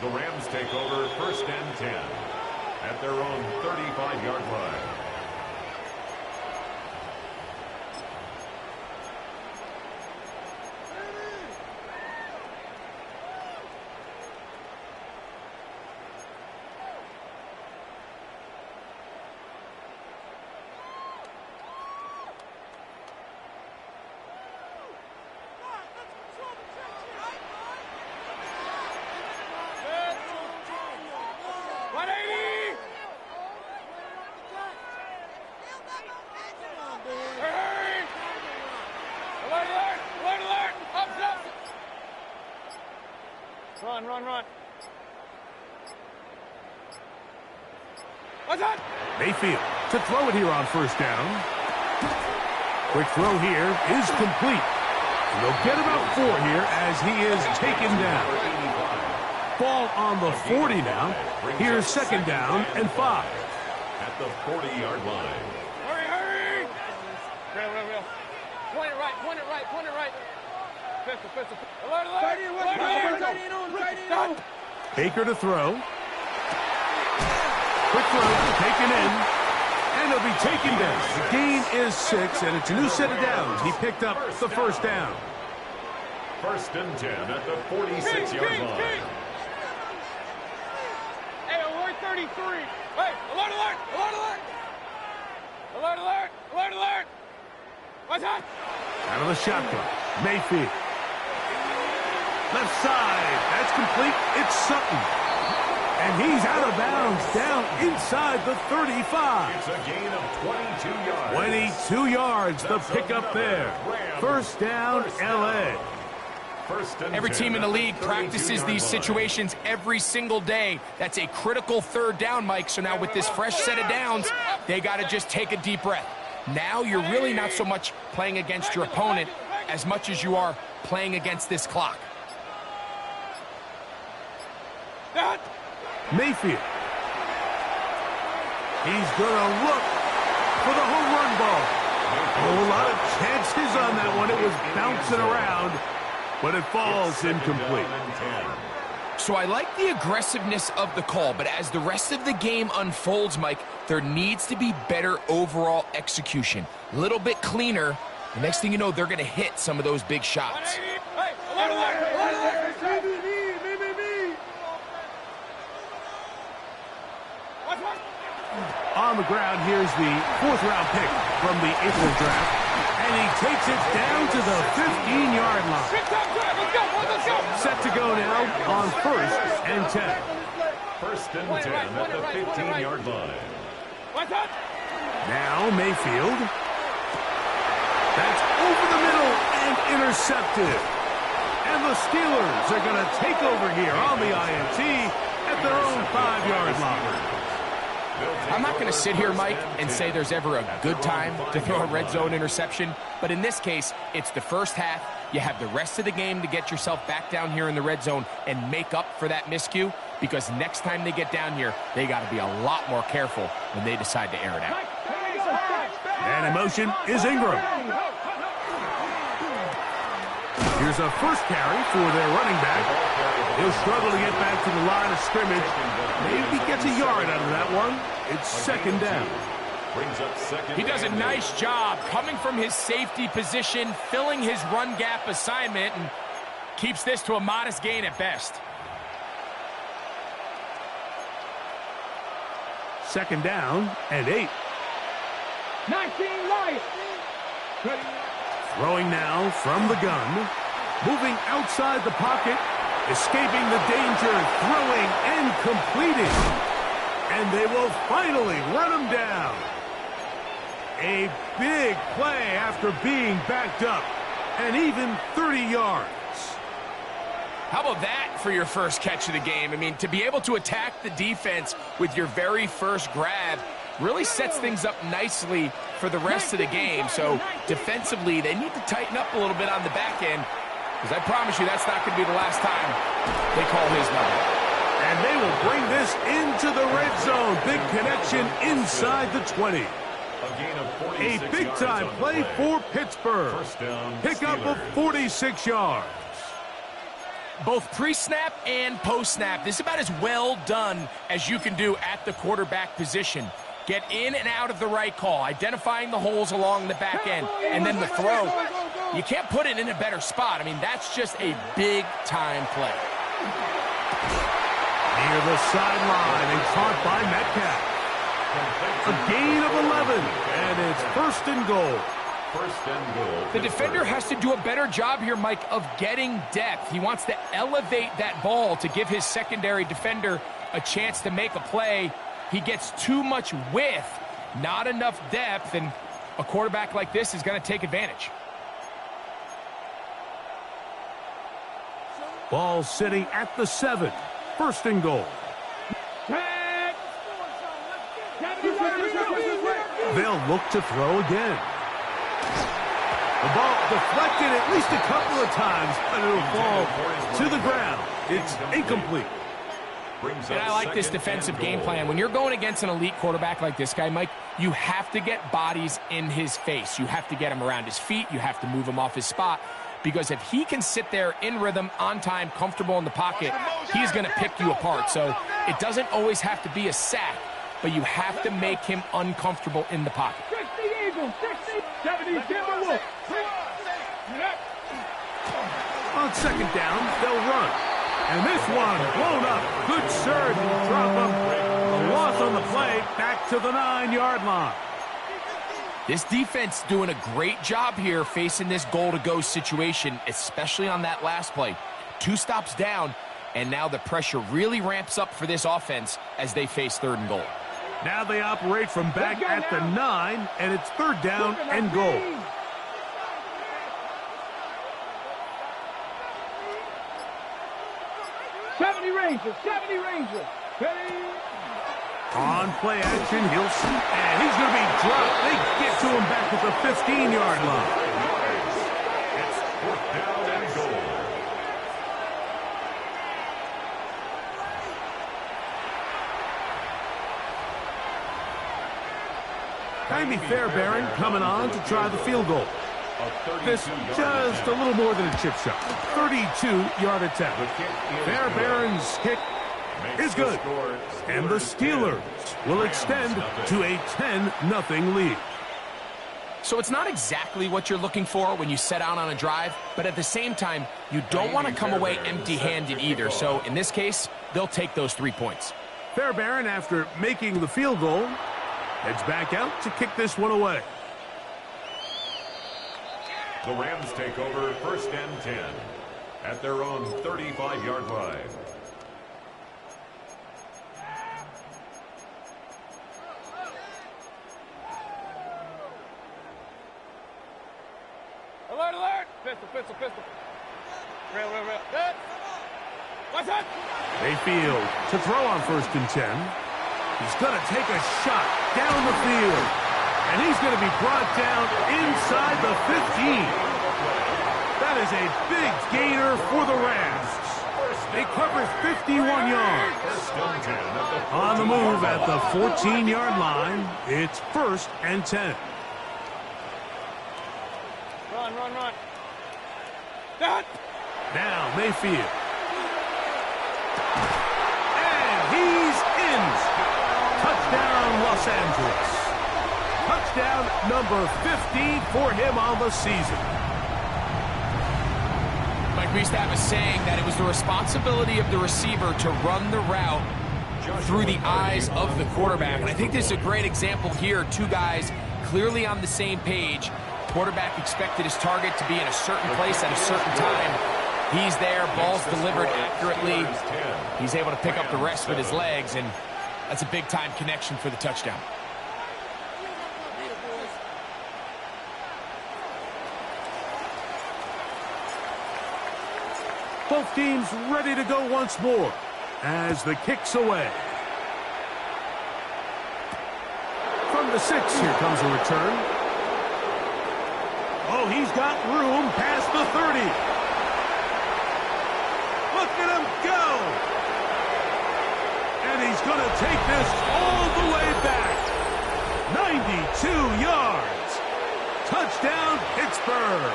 The Rams take over 1st and 10 at their own 35-yard line. Run. What's that? Mayfield to throw it here on 1st down. Quick throw here is complete. And they'll get about 4 here as he is taken down. Ball on the 40 now. Here's 2nd down and 5. At the 40-yard line. Hurry! Real. Point it right. Pistol. Alert. Baker to throw. Quick throw taken in. And he'll be taken down. The gain is 6, and it's a new set of downs. He picked up the 1st down. 1st and 10 at the 46-yard line. Hey, alert 33. Hey, alert. What's that? Out of the shotgun. Mayfield. Left side. That's complete. It's Sutton. And he's out of bounds down inside the 35. It's a gain of 22 yards. 22 yards, the pickup there. 1st down, L.A. Every team in the league practices these situations every single day. That's a critical 3rd down, Mike. So now with this fresh set of downs, they got to just take a deep breath. Now you're really not so much playing against your opponent as much as you are playing against this clock. Mayfield. He's going to look for the home run ball. A lot of chances on that one. It was bouncing around, but it falls incomplete. So I like the aggressiveness of the call, but as the rest of the game unfolds, Mike, there needs to be better overall execution. A little bit cleaner. The next thing you know, they're going to hit some of those big shots. On the ground, here's the 4th-round pick from the April draft. And he takes it down to the 15-yard line. Set to go now on 1st and 10. 1st and 10 at the 15-yard line. Now Mayfield. That's over the middle and intercepted. And the Steelers are going to take over here on the INT at their own 5-yard line. I'm not going to sit here, Mike, and say there's ever a good time to throw a red zone interception, but in this case, it's the first half. You have the rest of the game to get yourself back down here in the red zone and make up for that miscue, because next time they get down here, they got to be a lot more careful when they decide to air it out. And in motion is Ingram. Here's a first carry for their running back. He'll will struggle to get back to the line of scrimmage. Maybe gets a yard out of that one. It's second down. Brings up second. He does a nice job coming from his safety position, filling his run gap assignment, and keeps this to a modest gain at best. Second down and 8. 19 right. Throwing now from the gun. Moving outside the pocket. Escaping the danger. Throwing and completing. And they will finally run him down. A big play after being backed up. And even 30 yards. How about that for your first catch of the game? I mean, to be able to attack the defense with your very first grab really sets things up nicely for the rest of the game. So defensively, they need to tighten up a little bit on the back end, because I promise you that's not going to be the last time they call his number. And they will bring this into the red zone. Big connection inside the 20. A big-time play for Pittsburgh. Pickup of 46 yards. Both pre-snap and post-snap, this is about as well done as you can do at the quarterback position. Get in and out of the right call, identifying the holes along the back end, and then the throw. You can't put it in a better spot. I mean, that's just a big-time play. Near the sideline and caught by Metcalf. A gain of 11, and it's first and goal. First and goal. The defender has to do a better job here, Mike, of getting depth. He wants to elevate that ball to give his secondary defender a chance to make a play. He gets too much width, not enough depth, and a quarterback like this is going to take advantage. Ball sitting at the 7. First and goal. They'll look to throw again. The ball deflected at least a couple of times, but it'll fall to the ground. It's incomplete. And I like this defensive game plan. When you're going against an elite quarterback like this guy, Mike, you have to get bodies in his face. You have to get him around his feet. You have to move him off his spot. Because if he can sit there in rhythm, on time, comfortable in the pocket, he's going to pick you apart. So it doesn't always have to be a sack, but you have to make him uncomfortable in the pocket. 60 Eagles, 60, 70 Timberwolves. On second down, they'll run. And this one blown up. Good surge will drop him. A loss on the play, back to the 9-yard line. This defense doing a great job here facing this goal-to-go situation, especially on that last play. 2 stops down, and now the pressure really ramps up for this offense as they face third and goal. Now they operate from back at the 9, and it's third down and goal. Rangers, 70 Rangers. On play action, he'll shoot, and he's going to be dropped. They get to him back at the 15-yard line. It's fourth down and goal. Jaime Fairbairn coming on to try the field goal. This just a little more than a chip shot. 32-yard attempt. Fairbairn's kick is good. And the Steelers will extend to a 10-0 lead. So it's not exactly what you're looking for when you set out on a drive, but at the same time, you don't want to come away empty-handed either. So in this case, they'll take those 3 points. Fairbairn, after making the field goal, heads back out to kick this one away. The Rams take over first and 10 at their own 35-yard line. Alert, alert! Pistol, pistol, pistol. Rail. Good. What's that? Mayfield to throw on first and 10. He's going to take a shot down the field. And he's going to be brought down inside the 15. That is a big gainer for the Rams. They cover 51 yards. On the move at the 14-yard line, it's first and 10. Run. Done. Now Mayfield. Los Angeles. Touchdown number 15 for him on the season. Mike, we used to have a saying that it was the responsibility of the receiver to run the route through the eyes of the quarterback. And I think this is a great example here. Two guys clearly on the same page. Quarterback expected his target to be in a certain place at a certain time. He's there, ball's delivered accurately. He's able to pick up the rest with his legs, and that's a big-time connection for the touchdown. Both teams ready to go once more as the kick's away. From the 6, here comes a return. Oh, he's got room past the 30. Look at him go. And he's going to take this all the way back. 92 yards. Touchdown, Pittsburgh.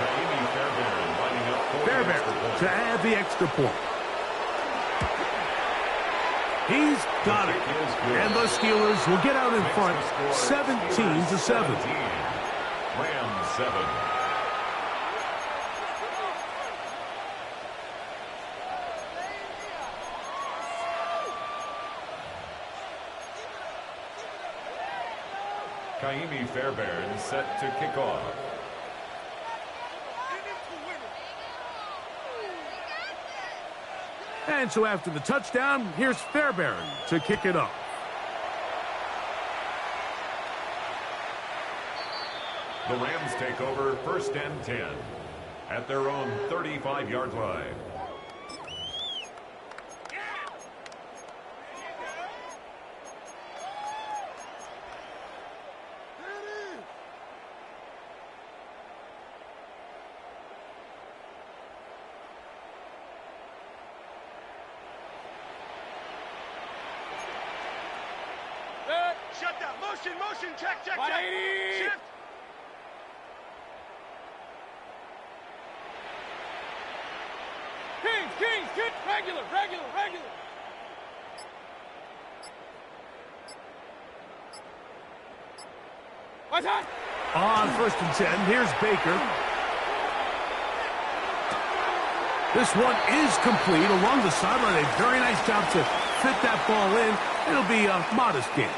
Fairbairn to add the extra point. He's got it. And the Steelers will get out in front 17-7. Rams 7. Kaimi Fairbairn set to kick off. And so after the touchdown, here's Fairbairn to kick it off. The Rams take over 1st and 10 at their own 35-yard line. Shut down. Motion. Check. 180. Shift. Kings. Regular. What's that? On 1st and 10, here's Baker. This one is complete along the sideline. A very nice job to fit that ball in. It'll be a modest gain.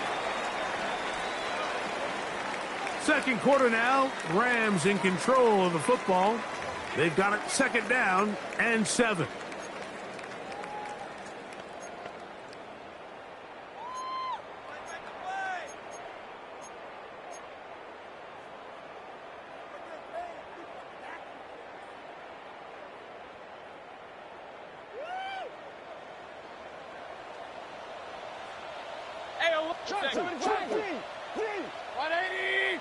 Second quarter now, Rams in control of the football. They've got it 2nd down and 7. Hey, 180.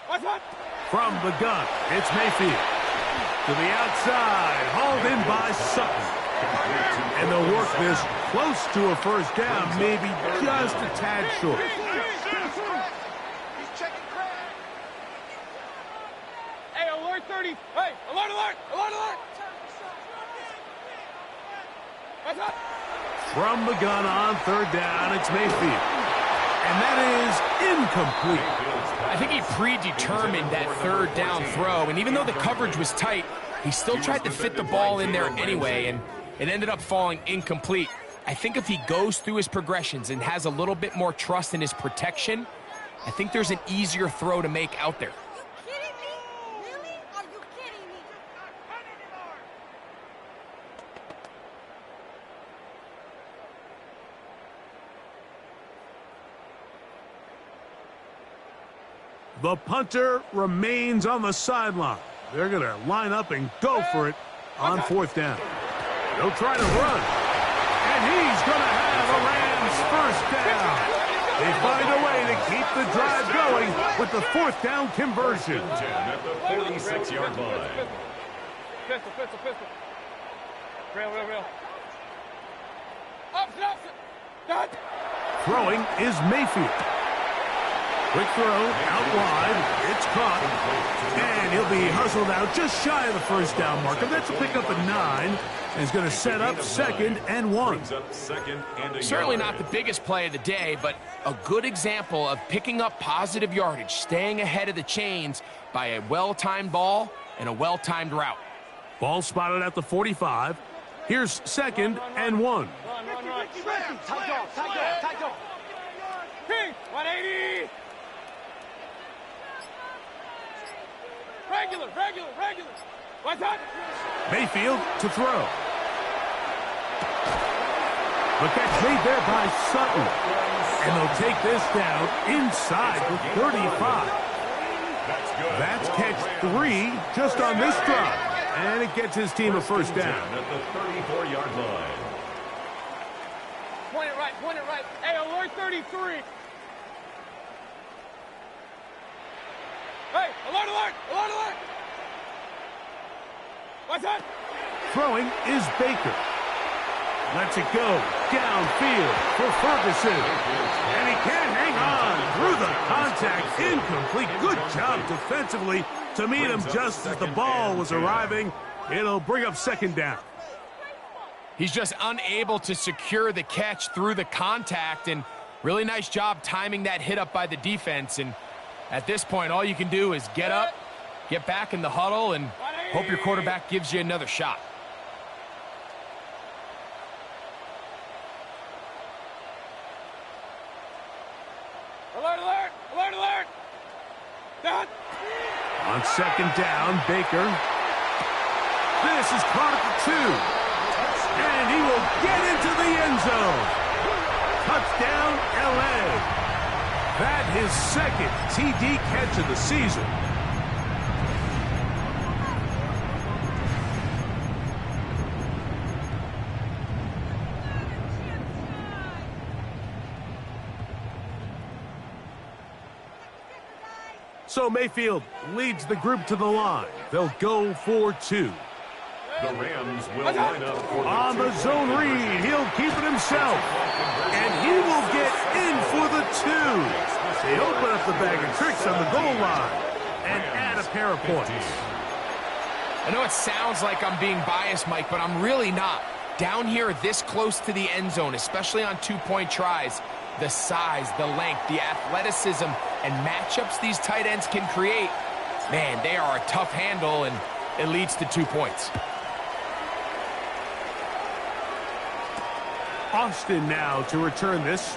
What's that? From the gun, it's Mayfield. To the outside, hauled in by Sutton. And they'll work this close to a 1st down, maybe just a tad short. He's checking crack. Hey, alert 30. Hey, alert. What's that? From the gun on 3rd down, it's Mayfield. And that is incomplete. I think he predetermined that 3rd down throw, and even though the coverage was tight, he still tried to fit the ball in there anyway, and it ended up falling incomplete. I think if he goes through his progressions and has a little bit more trust in his protection, I think there's an easier throw to make out there. The punter remains on the sideline. They're going to line up and go for it on 4th down. They'll try to run. And he's going to have a Rams 1st down. They find a way to keep the drive going with the 4th down conversion. At the 46-yard line. Pistol. Real. Opposite. Throwing is Mayfield. Quick throw, out wide, it's caught, and he'll be hustled out just shy of the first down marker. That's a pickup of 9. And he's going to set up 2nd and 1. Certainly not the biggest play of the day, but a good example of picking up positive yardage, staying ahead of the chains by a well-timed ball and a well-timed route. Ball spotted at the 45. Here's 2nd and 1. King, 180. Regular. What's that? Mayfield to throw. The catch made there by Sutton. And they'll take this down inside the 35. That's catch 3 just on this drive. And it gets his team a first down. At the 34-yard line. Point it right. Hey, alert 33. Hey, alert. What's that? Throwing is Baker. Lets it go downfield for Ferguson. And he can't hang on through the contact. Incomplete. Good job defensively to meet him just as the ball was arriving. It'll bring up 2nd down. He's just unable to secure the catch through the contact, and really nice job timing that hit up by the defense. And at this point, all you can do is get up, get back in the huddle, and hope your quarterback gives you another shot. Alert. That. On 2nd down, Baker. This is caught at the 2. And he will get into the end zone. Touchdown, L.A. That his 2nd TD catch of the season. So Mayfield leads the group to the line. They'll go for 2. The Rams will line up for on the zone read. He'll keep it himself. And he will get in for the 2. They open up the bag of tricks on the goal line and add a pair of points. I know it sounds like I'm being biased, Mike, but I'm really not. Down here this close to the end zone, especially on 2-point tries, the size, the length, the athleticism, and matchups these tight ends can create, man, they are a tough handle, and it leads to 2 points. Austin now to return this.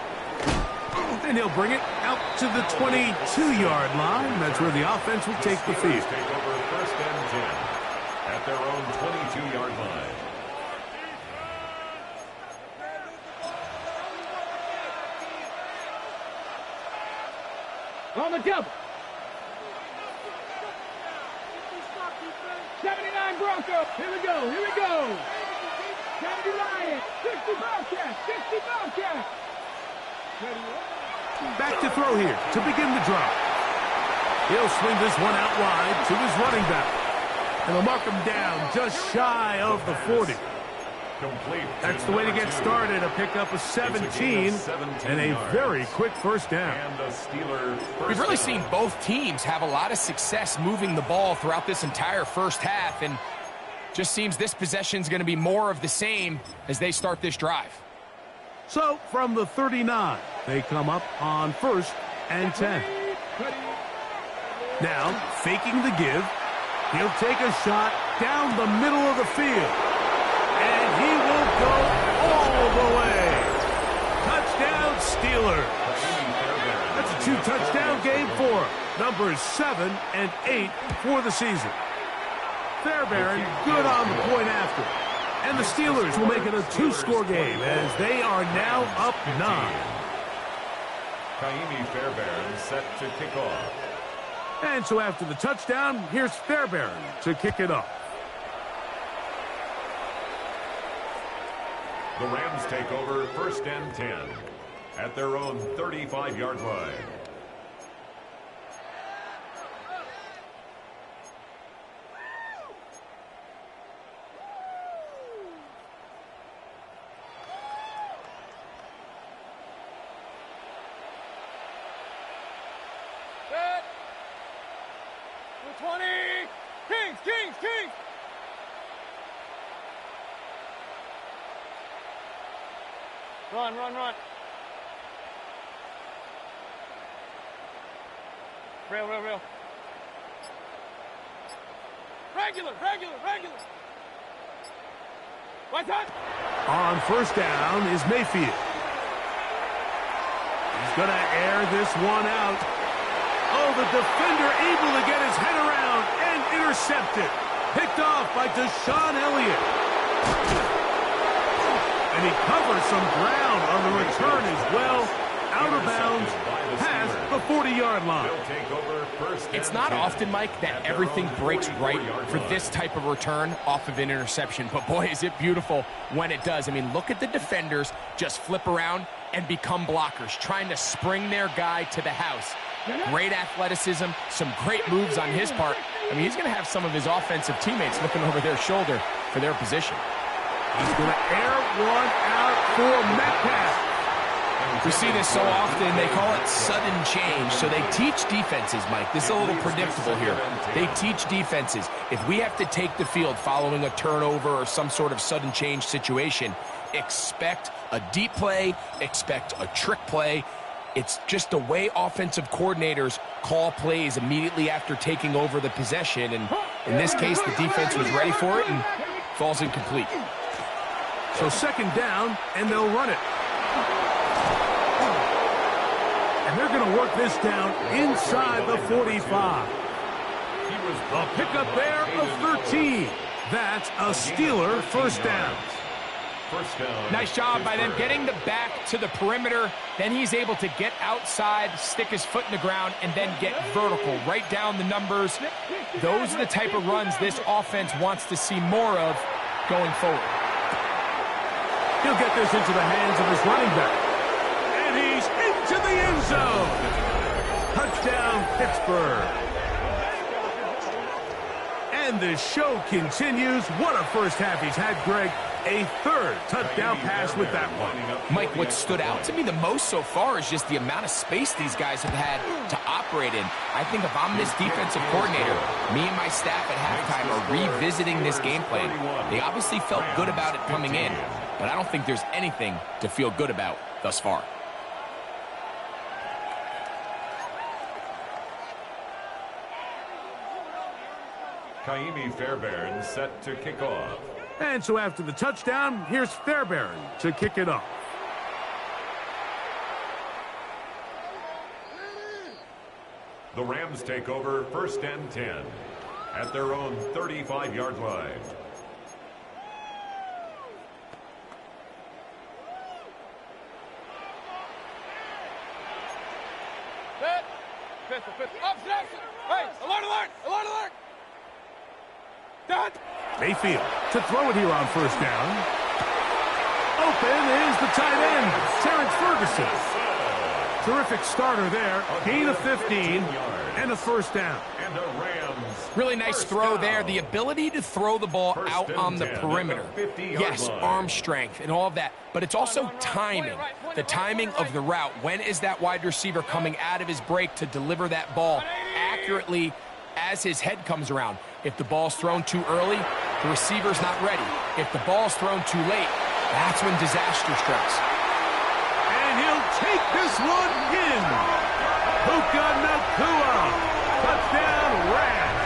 And he'll bring it out to the 22-yard line. That's where the offense will take the field. Take over 1st and 10 at their own 22-yard line. On the double. 79 Broncos. Here we go. 70 Lions. 60 Bobcats. 60 Bobcats. Back to throw here to begin the drive. He'll swing this one out wide to his running back. And they'll mark him down just shy of the 40. That's the way to get started. A pickup of 17 and a very quick first down. We've really seen both teams have a lot of success moving the ball throughout this entire first half, and just seems this possession is going to be more of the same as they start this drive. So from the 39, they come up on 1st and 10. Now faking the give, he'll take a shot down the middle of the field. And he will go all the way. Touchdown, Steelers. That's a 2-touchdown game for numbers 7 and 8 for the season. Fairbairn good on the point after. And the Steelers will make it a 2-score game as they are now up 9. Kaimi Fairbairn set to kick off. And so after the touchdown, here's Fairbairn to kick it off. The Rams take over 1st and 10 at their own 35-yard line. 20. Kings, Kings, Kings. Run, run, run. Rail, rail, rail. Regular, regular, regular. Right side. On first down is Mayfield. He's going to air this one out. Oh, the defender able to get his head around and intercepted. Picked off by Deshaun Elliott. And he covers some ground on the return as well. Out of bounds, past the 40-yard line. It's not often, Mike, that everything breaks right for this type of return off of an interception. But, boy, is it beautiful when it does. I mean, look at the defenders just flip around and become blockers, trying to spring their guy to the house. Great athleticism, some great moves on his part. I mean, he's going to have some of his offensive teammates looking over their shoulder for their position. He's going to air one out for Metcalf. We see this so often, they call it sudden change. So they teach defenses, Mike. This is a little predictable here. They teach defenses. If we have to take the field following a turnover or some sort of sudden change situation, expect a deep play, expect a trick play. It's just the way offensive coordinators call plays immediately after taking over the possession. And in this case, the defense was ready for it and falls incomplete. So second down, and they'll run it. And they're going to work this down inside the 45. A pickup there of 13. That's a Steeler first down. Nice job by them getting the back to the perimeter. Then he's able to get outside, stick his foot in the ground, and then get vertical. Right down the numbers. Those are the type of runs this offense wants to see more of going forward. He'll get this into the hands of his running back. And he's into the end zone. Touchdown, Pittsburgh. And the show continues. What a first half he's had, Greg. A third touchdown pass with that one. Mike, what stood out to me the most so far is just the amount of space these guys have had to operate in. I think if I'm this defensive coordinator, me and my staff at halftime are revisiting this game plan. They obviously felt good about it coming in, but I don't think there's anything to feel good about thus far. Kaimi Fairbairn set to kick off. And so after the touchdown, here's Fairbairn to kick it off. The Rams take over first and 10 at their own 35-yard line. Set. Pistol, pistol. Option, option. Hey, alert, alert, alert, alert. Done. Mayfield to throw it here on first down. Open is the tight end, Terrence Ferguson. Terrific starter there. Gain of 15 and a first down. And the Rams. Really nice throw there. The ability to throw the ball out on the perimeter. Yes, arm strength and all of that. But it's also timing. The timing of the route. When is that wide receiver coming out of his break to deliver that ball accurately as his head comes around? If the ball's thrown too early, the receiver's not ready. If the ball's thrown too late, that's when disaster strikes. And he'll take this one in. Puka Nacua. Touchdown, Rams.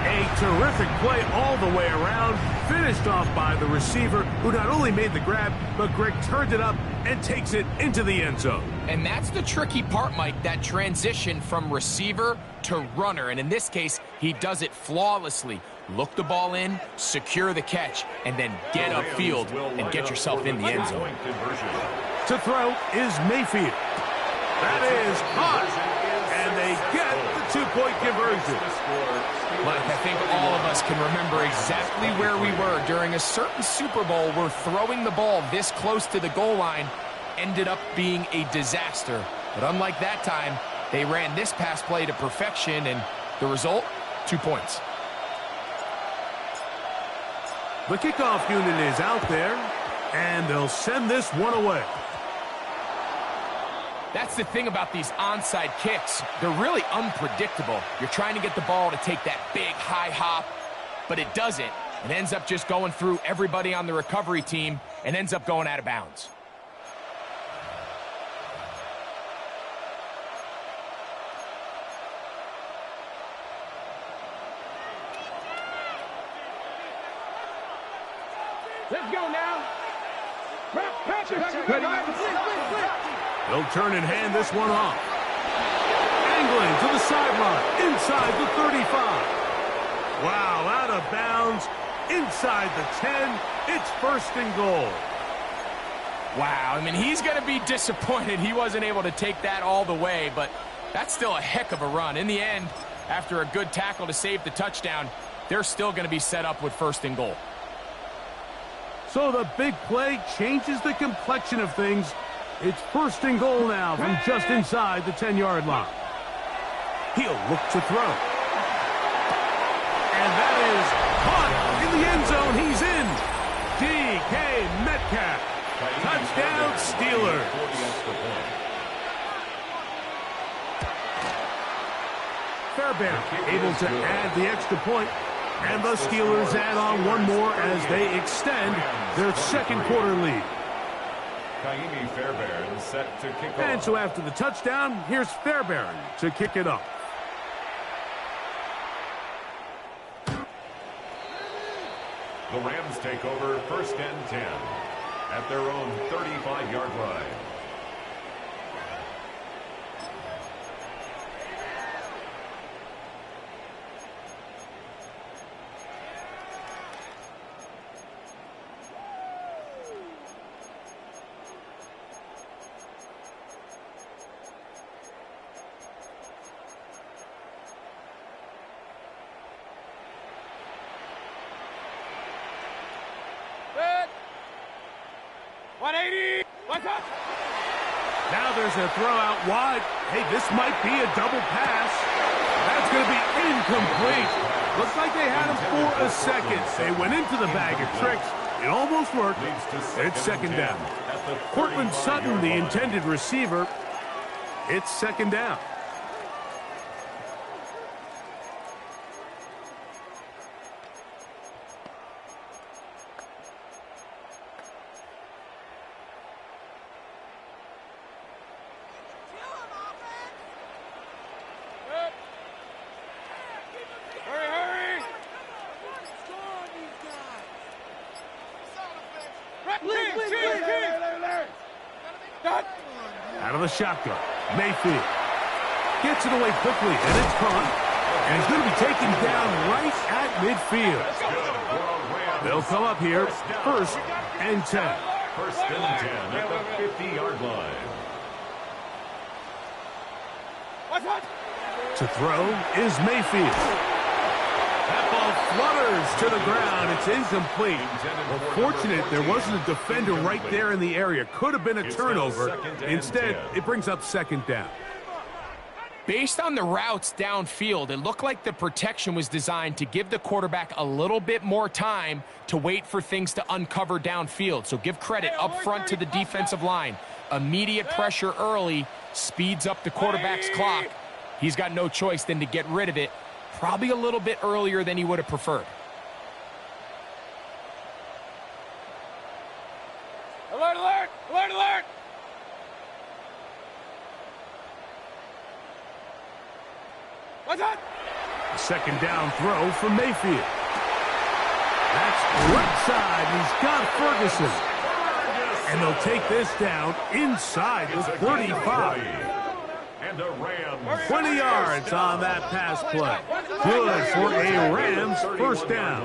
A terrific play all the way around. Finished off by the receiver, who not only made the grab, but Greg turned it up and takes it into the end zone. And that's the tricky part, Mike, that transition from receiver to runner. And in this case, he does it flawlessly. Look the ball in, secure the catch, and then get upfield and get yourself in the end zone. To throw is Mayfield. That is hot. And they get the two-point conversion. Mike, I think all of us can remember exactly where we were during a certain Super Bowl where throwing the ball this close to the goal line ended up being a disaster. But unlike that time, they ran this pass play to perfection, and the result, 2 points. The kickoff unit is out there, and they'll send this one away. That's the thing about these onside kicks. They're really unpredictable. You're trying to get the ball to take that big high hop, but it doesn't. It ends up just going through everybody on the recovery team and ends up going out of bounds. Let's go now. They'll turn and hand this one off. Angling to the sideline, inside the 35. Wow, out of bounds, inside the 10. It's first and goal. Wow, I mean, he's going to be disappointed he wasn't able to take that all the way, but that's still a heck of a run. In the end, after a good tackle to save the touchdown, they're still going to be set up with first and goal. So the big play changes the complexion of things. It's first and goal now from just inside the 10-yard line. He'll look to throw. And that is caught in the end zone. He's in. DK Metcalf. Touchdown, Steelers. Fairbairn able to add the extra point. And the Steelers add on one more as they extend their second quarter lead. Fairbairn set to kick off. And so after the touchdown, here's Fairbairn to kick it off. The Rams take over first and 10 at their own 35-yard line. Now there's a throw out wide. Hey, this might be a double pass. That's going to be incomplete. Looks like they had him for a second. They went into the bag of tricks. It almost worked. It's second down. Cortland Sutton, the intended receiver. It's second down. Out of the shotgun, Mayfield gets it away quickly, and it's caught. And he's going to be taken down right at midfield. They'll come up here, first and 10. First and 10 at the 50-yard line. To throw is Mayfield. That ball flutters to the ground. It's incomplete. Well, fortunate there wasn't a defender right there in the area. Could have been a turnover. Instead, it brings up second down. Based on the routes downfield, it looked like the protection was designed to give the quarterback a little bit more time to wait for things to uncover downfield. So give credit up front to the defensive line. Immediate pressure early speeds up the quarterback's clock. He's got no choice than to get rid of it, probably a little bit earlier than he would have preferred. Alert, alert! Alert, alert! What's that? A second down throw from Mayfield. That's right side. He's got Ferguson. And they'll take this down inside the 35. And a Rams 20 yards on that pass play. Good for a Rams first down.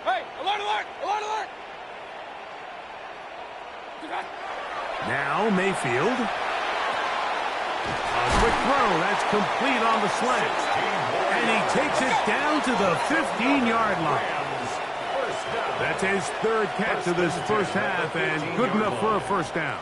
Hey, alert, alert! Alert, alert! Now Mayfield. A quick throw. That's complete on the slant. And he takes it down to the 15-yard line. That's his third catch of this first half, and good enough for a first down.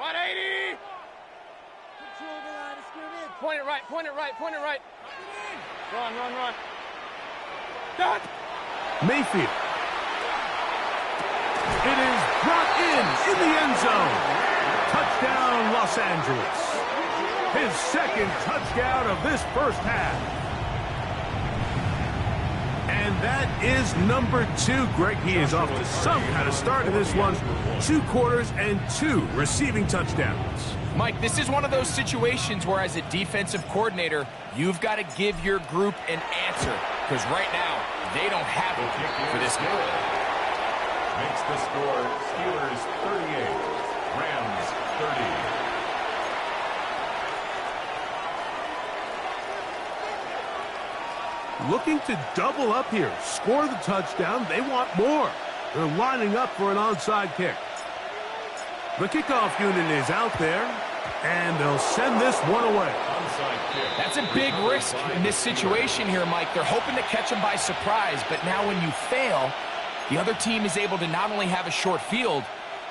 180. Point it right, point it right, point it right. Run, run, run. Done. Mayfield. It is brought in the end zone. Touchdown, Los Angeles. His second touchdown of this first half. And that is number 2. Greg, he is off to some kind of start in this one. 2 quarters and 2 receiving touchdowns. Mike, this is one of those situations where as a defensive coordinator, you've got to give your group an answer. Because right now, they don't have it for this game. Makes the score Steelers 38, Rams 30. Looking to double up here. Score the touchdown. They want more. They're lining up for an onside kick. The kickoff unit is out there, and they'll send this one away. That's a big risk in this situation here, Mike. They're hoping to catch him by surprise, but now when you fail, the other team is able to not only have a short field,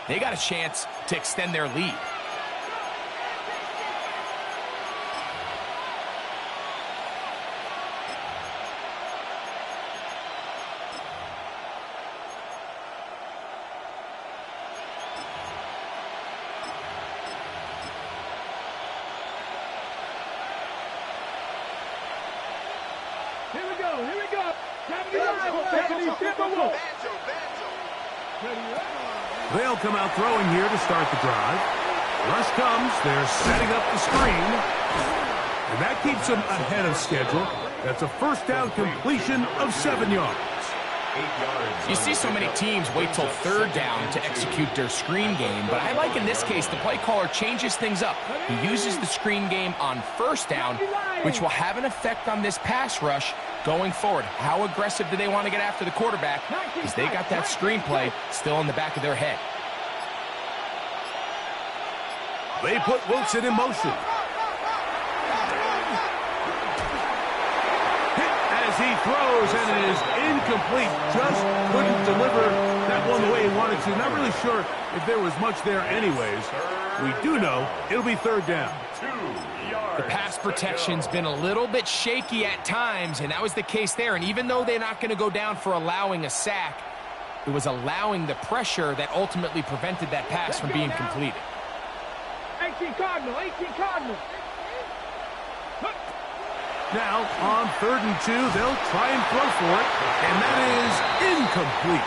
they got a chance to extend their lead. Here we go, here we go. They'll come out throwing here to start the drive. Rush comes. They're setting up the screen. And that keeps them ahead of schedule. That's a first down completion of 7 yards. You see so many teams wait till third down to execute their screen game, but I like in this case the play caller changes things up. He uses the screen game on first down, which will have an effect on this pass rush going forward. How aggressive do they want to get after the quarterback? Because they got that screenplay still in the back of their head. They put Wilson in motion. As he throws, and it is incomplete. Just couldn't deliver that one the way he wanted to. Not really sure if there was much there anyways. We do know it'll be third down. 2 yards. The pass protection's been a little bit shaky at times, and that was the case there. And even though they're not going to go down for allowing a sack, it was allowing the pressure that ultimately prevented that pass from being completed. 18 Cardinal, 18 Cardinal. Now, on 3rd and 2, they'll try and throw for it, and that is incomplete.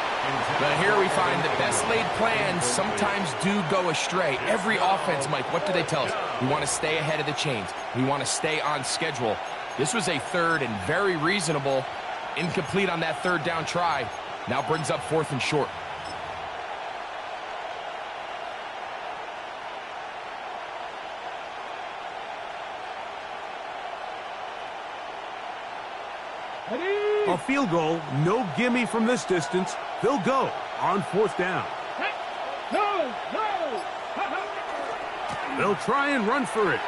But here we find the best laid plans sometimes do go astray. Every offense, Mike, what do they tell us? We want to stay ahead of the chains. We want to stay on schedule. This was a third and very reasonable. Incomplete on that third down try. Now brings up 4th and short. A field goal, no gimme from this distance. They'll go on 4th down. No, no. They'll try and run for it.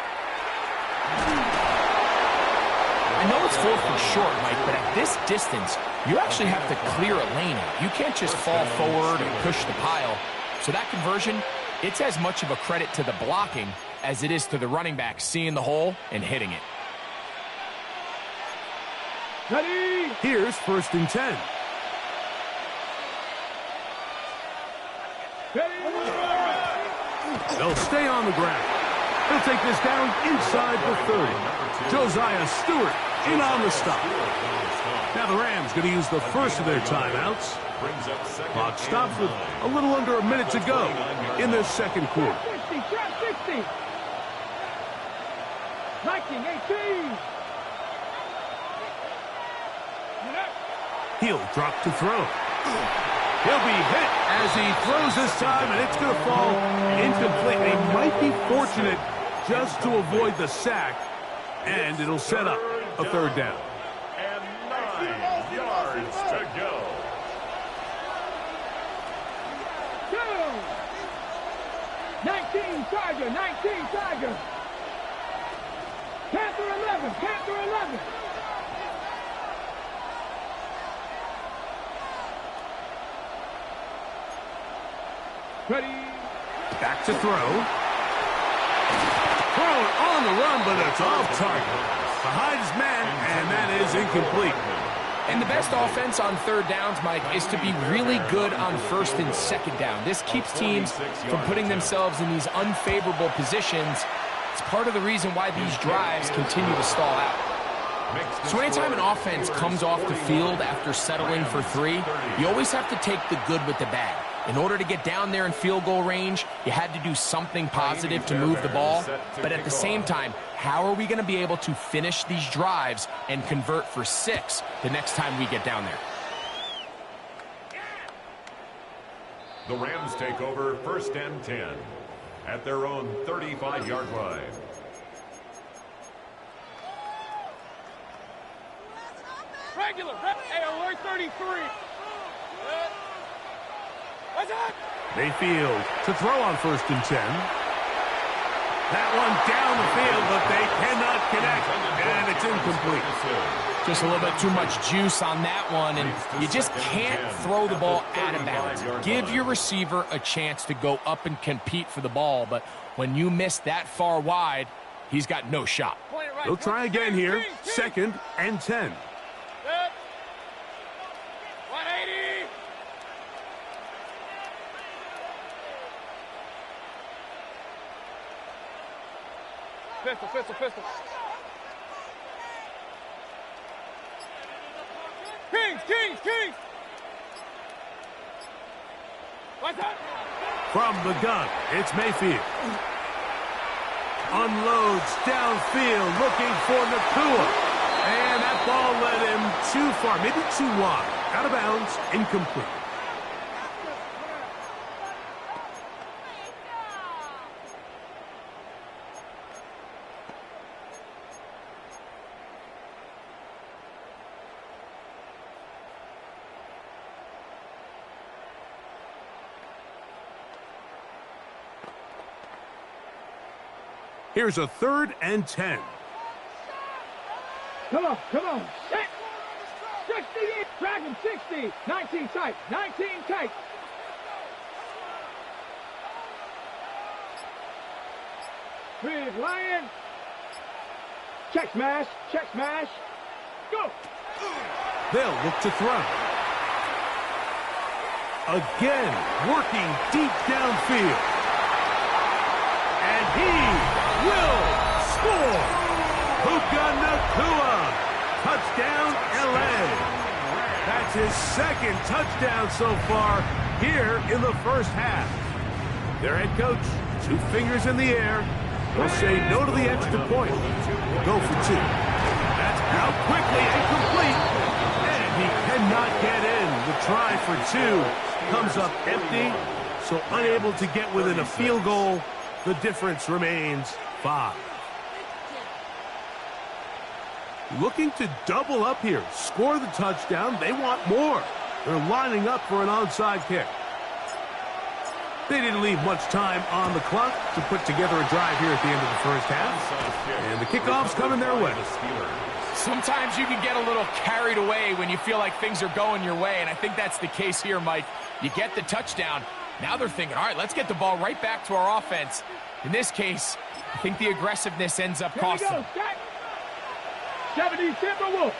I know it's 4th and short, Mike, but at this distance, you actually have to clear a lane out. You can't just fall forward and push the pile. So that conversion, it's as much of a credit to the blocking as it is to the running back seeing the hole and hitting it. Ready? Here's 1st and 10. They'll stay on the ground. They'll take this down inside the 30. Josiah Stewart in on the stop. Now the Rams going to use the first of their timeouts. Clock stops with a little under a minute to go in this second quarter. 60, 60. 19, 18. He'll drop to throw. He'll be hit as he throws this time, and it's going to fall incomplete. They might be fortunate just to avoid the sack, and it'll set up a third down. And 9 yards to go. 19 Tiger, 19 Tiger. Panther 11, Panther 11. Ready. Back to throw. thrown on the run, but it's off target. Behind his man, and that is incomplete. And the best offense on third downs, Mike, is to be really good on first and second down. This keeps teams from putting themselves in these unfavorable positions. It's part of the reason why these drives continue to stall out. So anytime an offense comes off the field after settling for 3, you always have to take the good with the bad. In order to get down there in field goal range, you had to do something positive to move the ball. But at the same time, how are we going to be able to finish these drives and convert for 6 the next time we get down there? The Rams take over 1st and 10 at their own 35-yard line. Regular. Hey, alert 33. What's up? Mayfield to throw on 1st and 10. That one down the field, but they cannot connect, and it's incomplete. Just a little bit too much juice on that one, and you just can't throw the ball out of bounds. Give your receiver a chance to go up and compete for the ball, but when you miss that far wide, he's got no shot. They'll try again here, 2nd and 10. 180. Pistol. Kings. What's up? From the gun, it's Mayfield. Unloads downfield, looking for Nakua. And that ball led him too far, maybe too wide. Out of bounds, incomplete. Here's a 3rd and 10. Come on. Set. 60 in. Drag him 60. 19 tight. Big Lion. Check smash. Go. They'll look to throw. Again, working deep downfield. And he will score. Puka Nakua. Touchdown, LA. That's his 2nd touchdown so far here in the 1st half. Their head coach, 2 fingers in the air. He'll say no to the extra point. Go for 2. That's out quickly and complete. And he cannot get in. The try for 2 comes up empty, so unable to get within a field goal. The difference remains 5. Looking to double up here. Score the touchdown. They want more. They're lining up for an onside kick. They didn't leave much time on the clock to put together a drive here at the end of the 1st half. And the kickoff's coming their way. Sometimes you can get a little carried away when you feel like things are going your way, and I think that's the case here, Mike. You get the touchdown. Now they're thinking, all right, let's get the ball right back to our offense. In this case, I think the aggressiveness ends up costing them. 70 Timberwolves.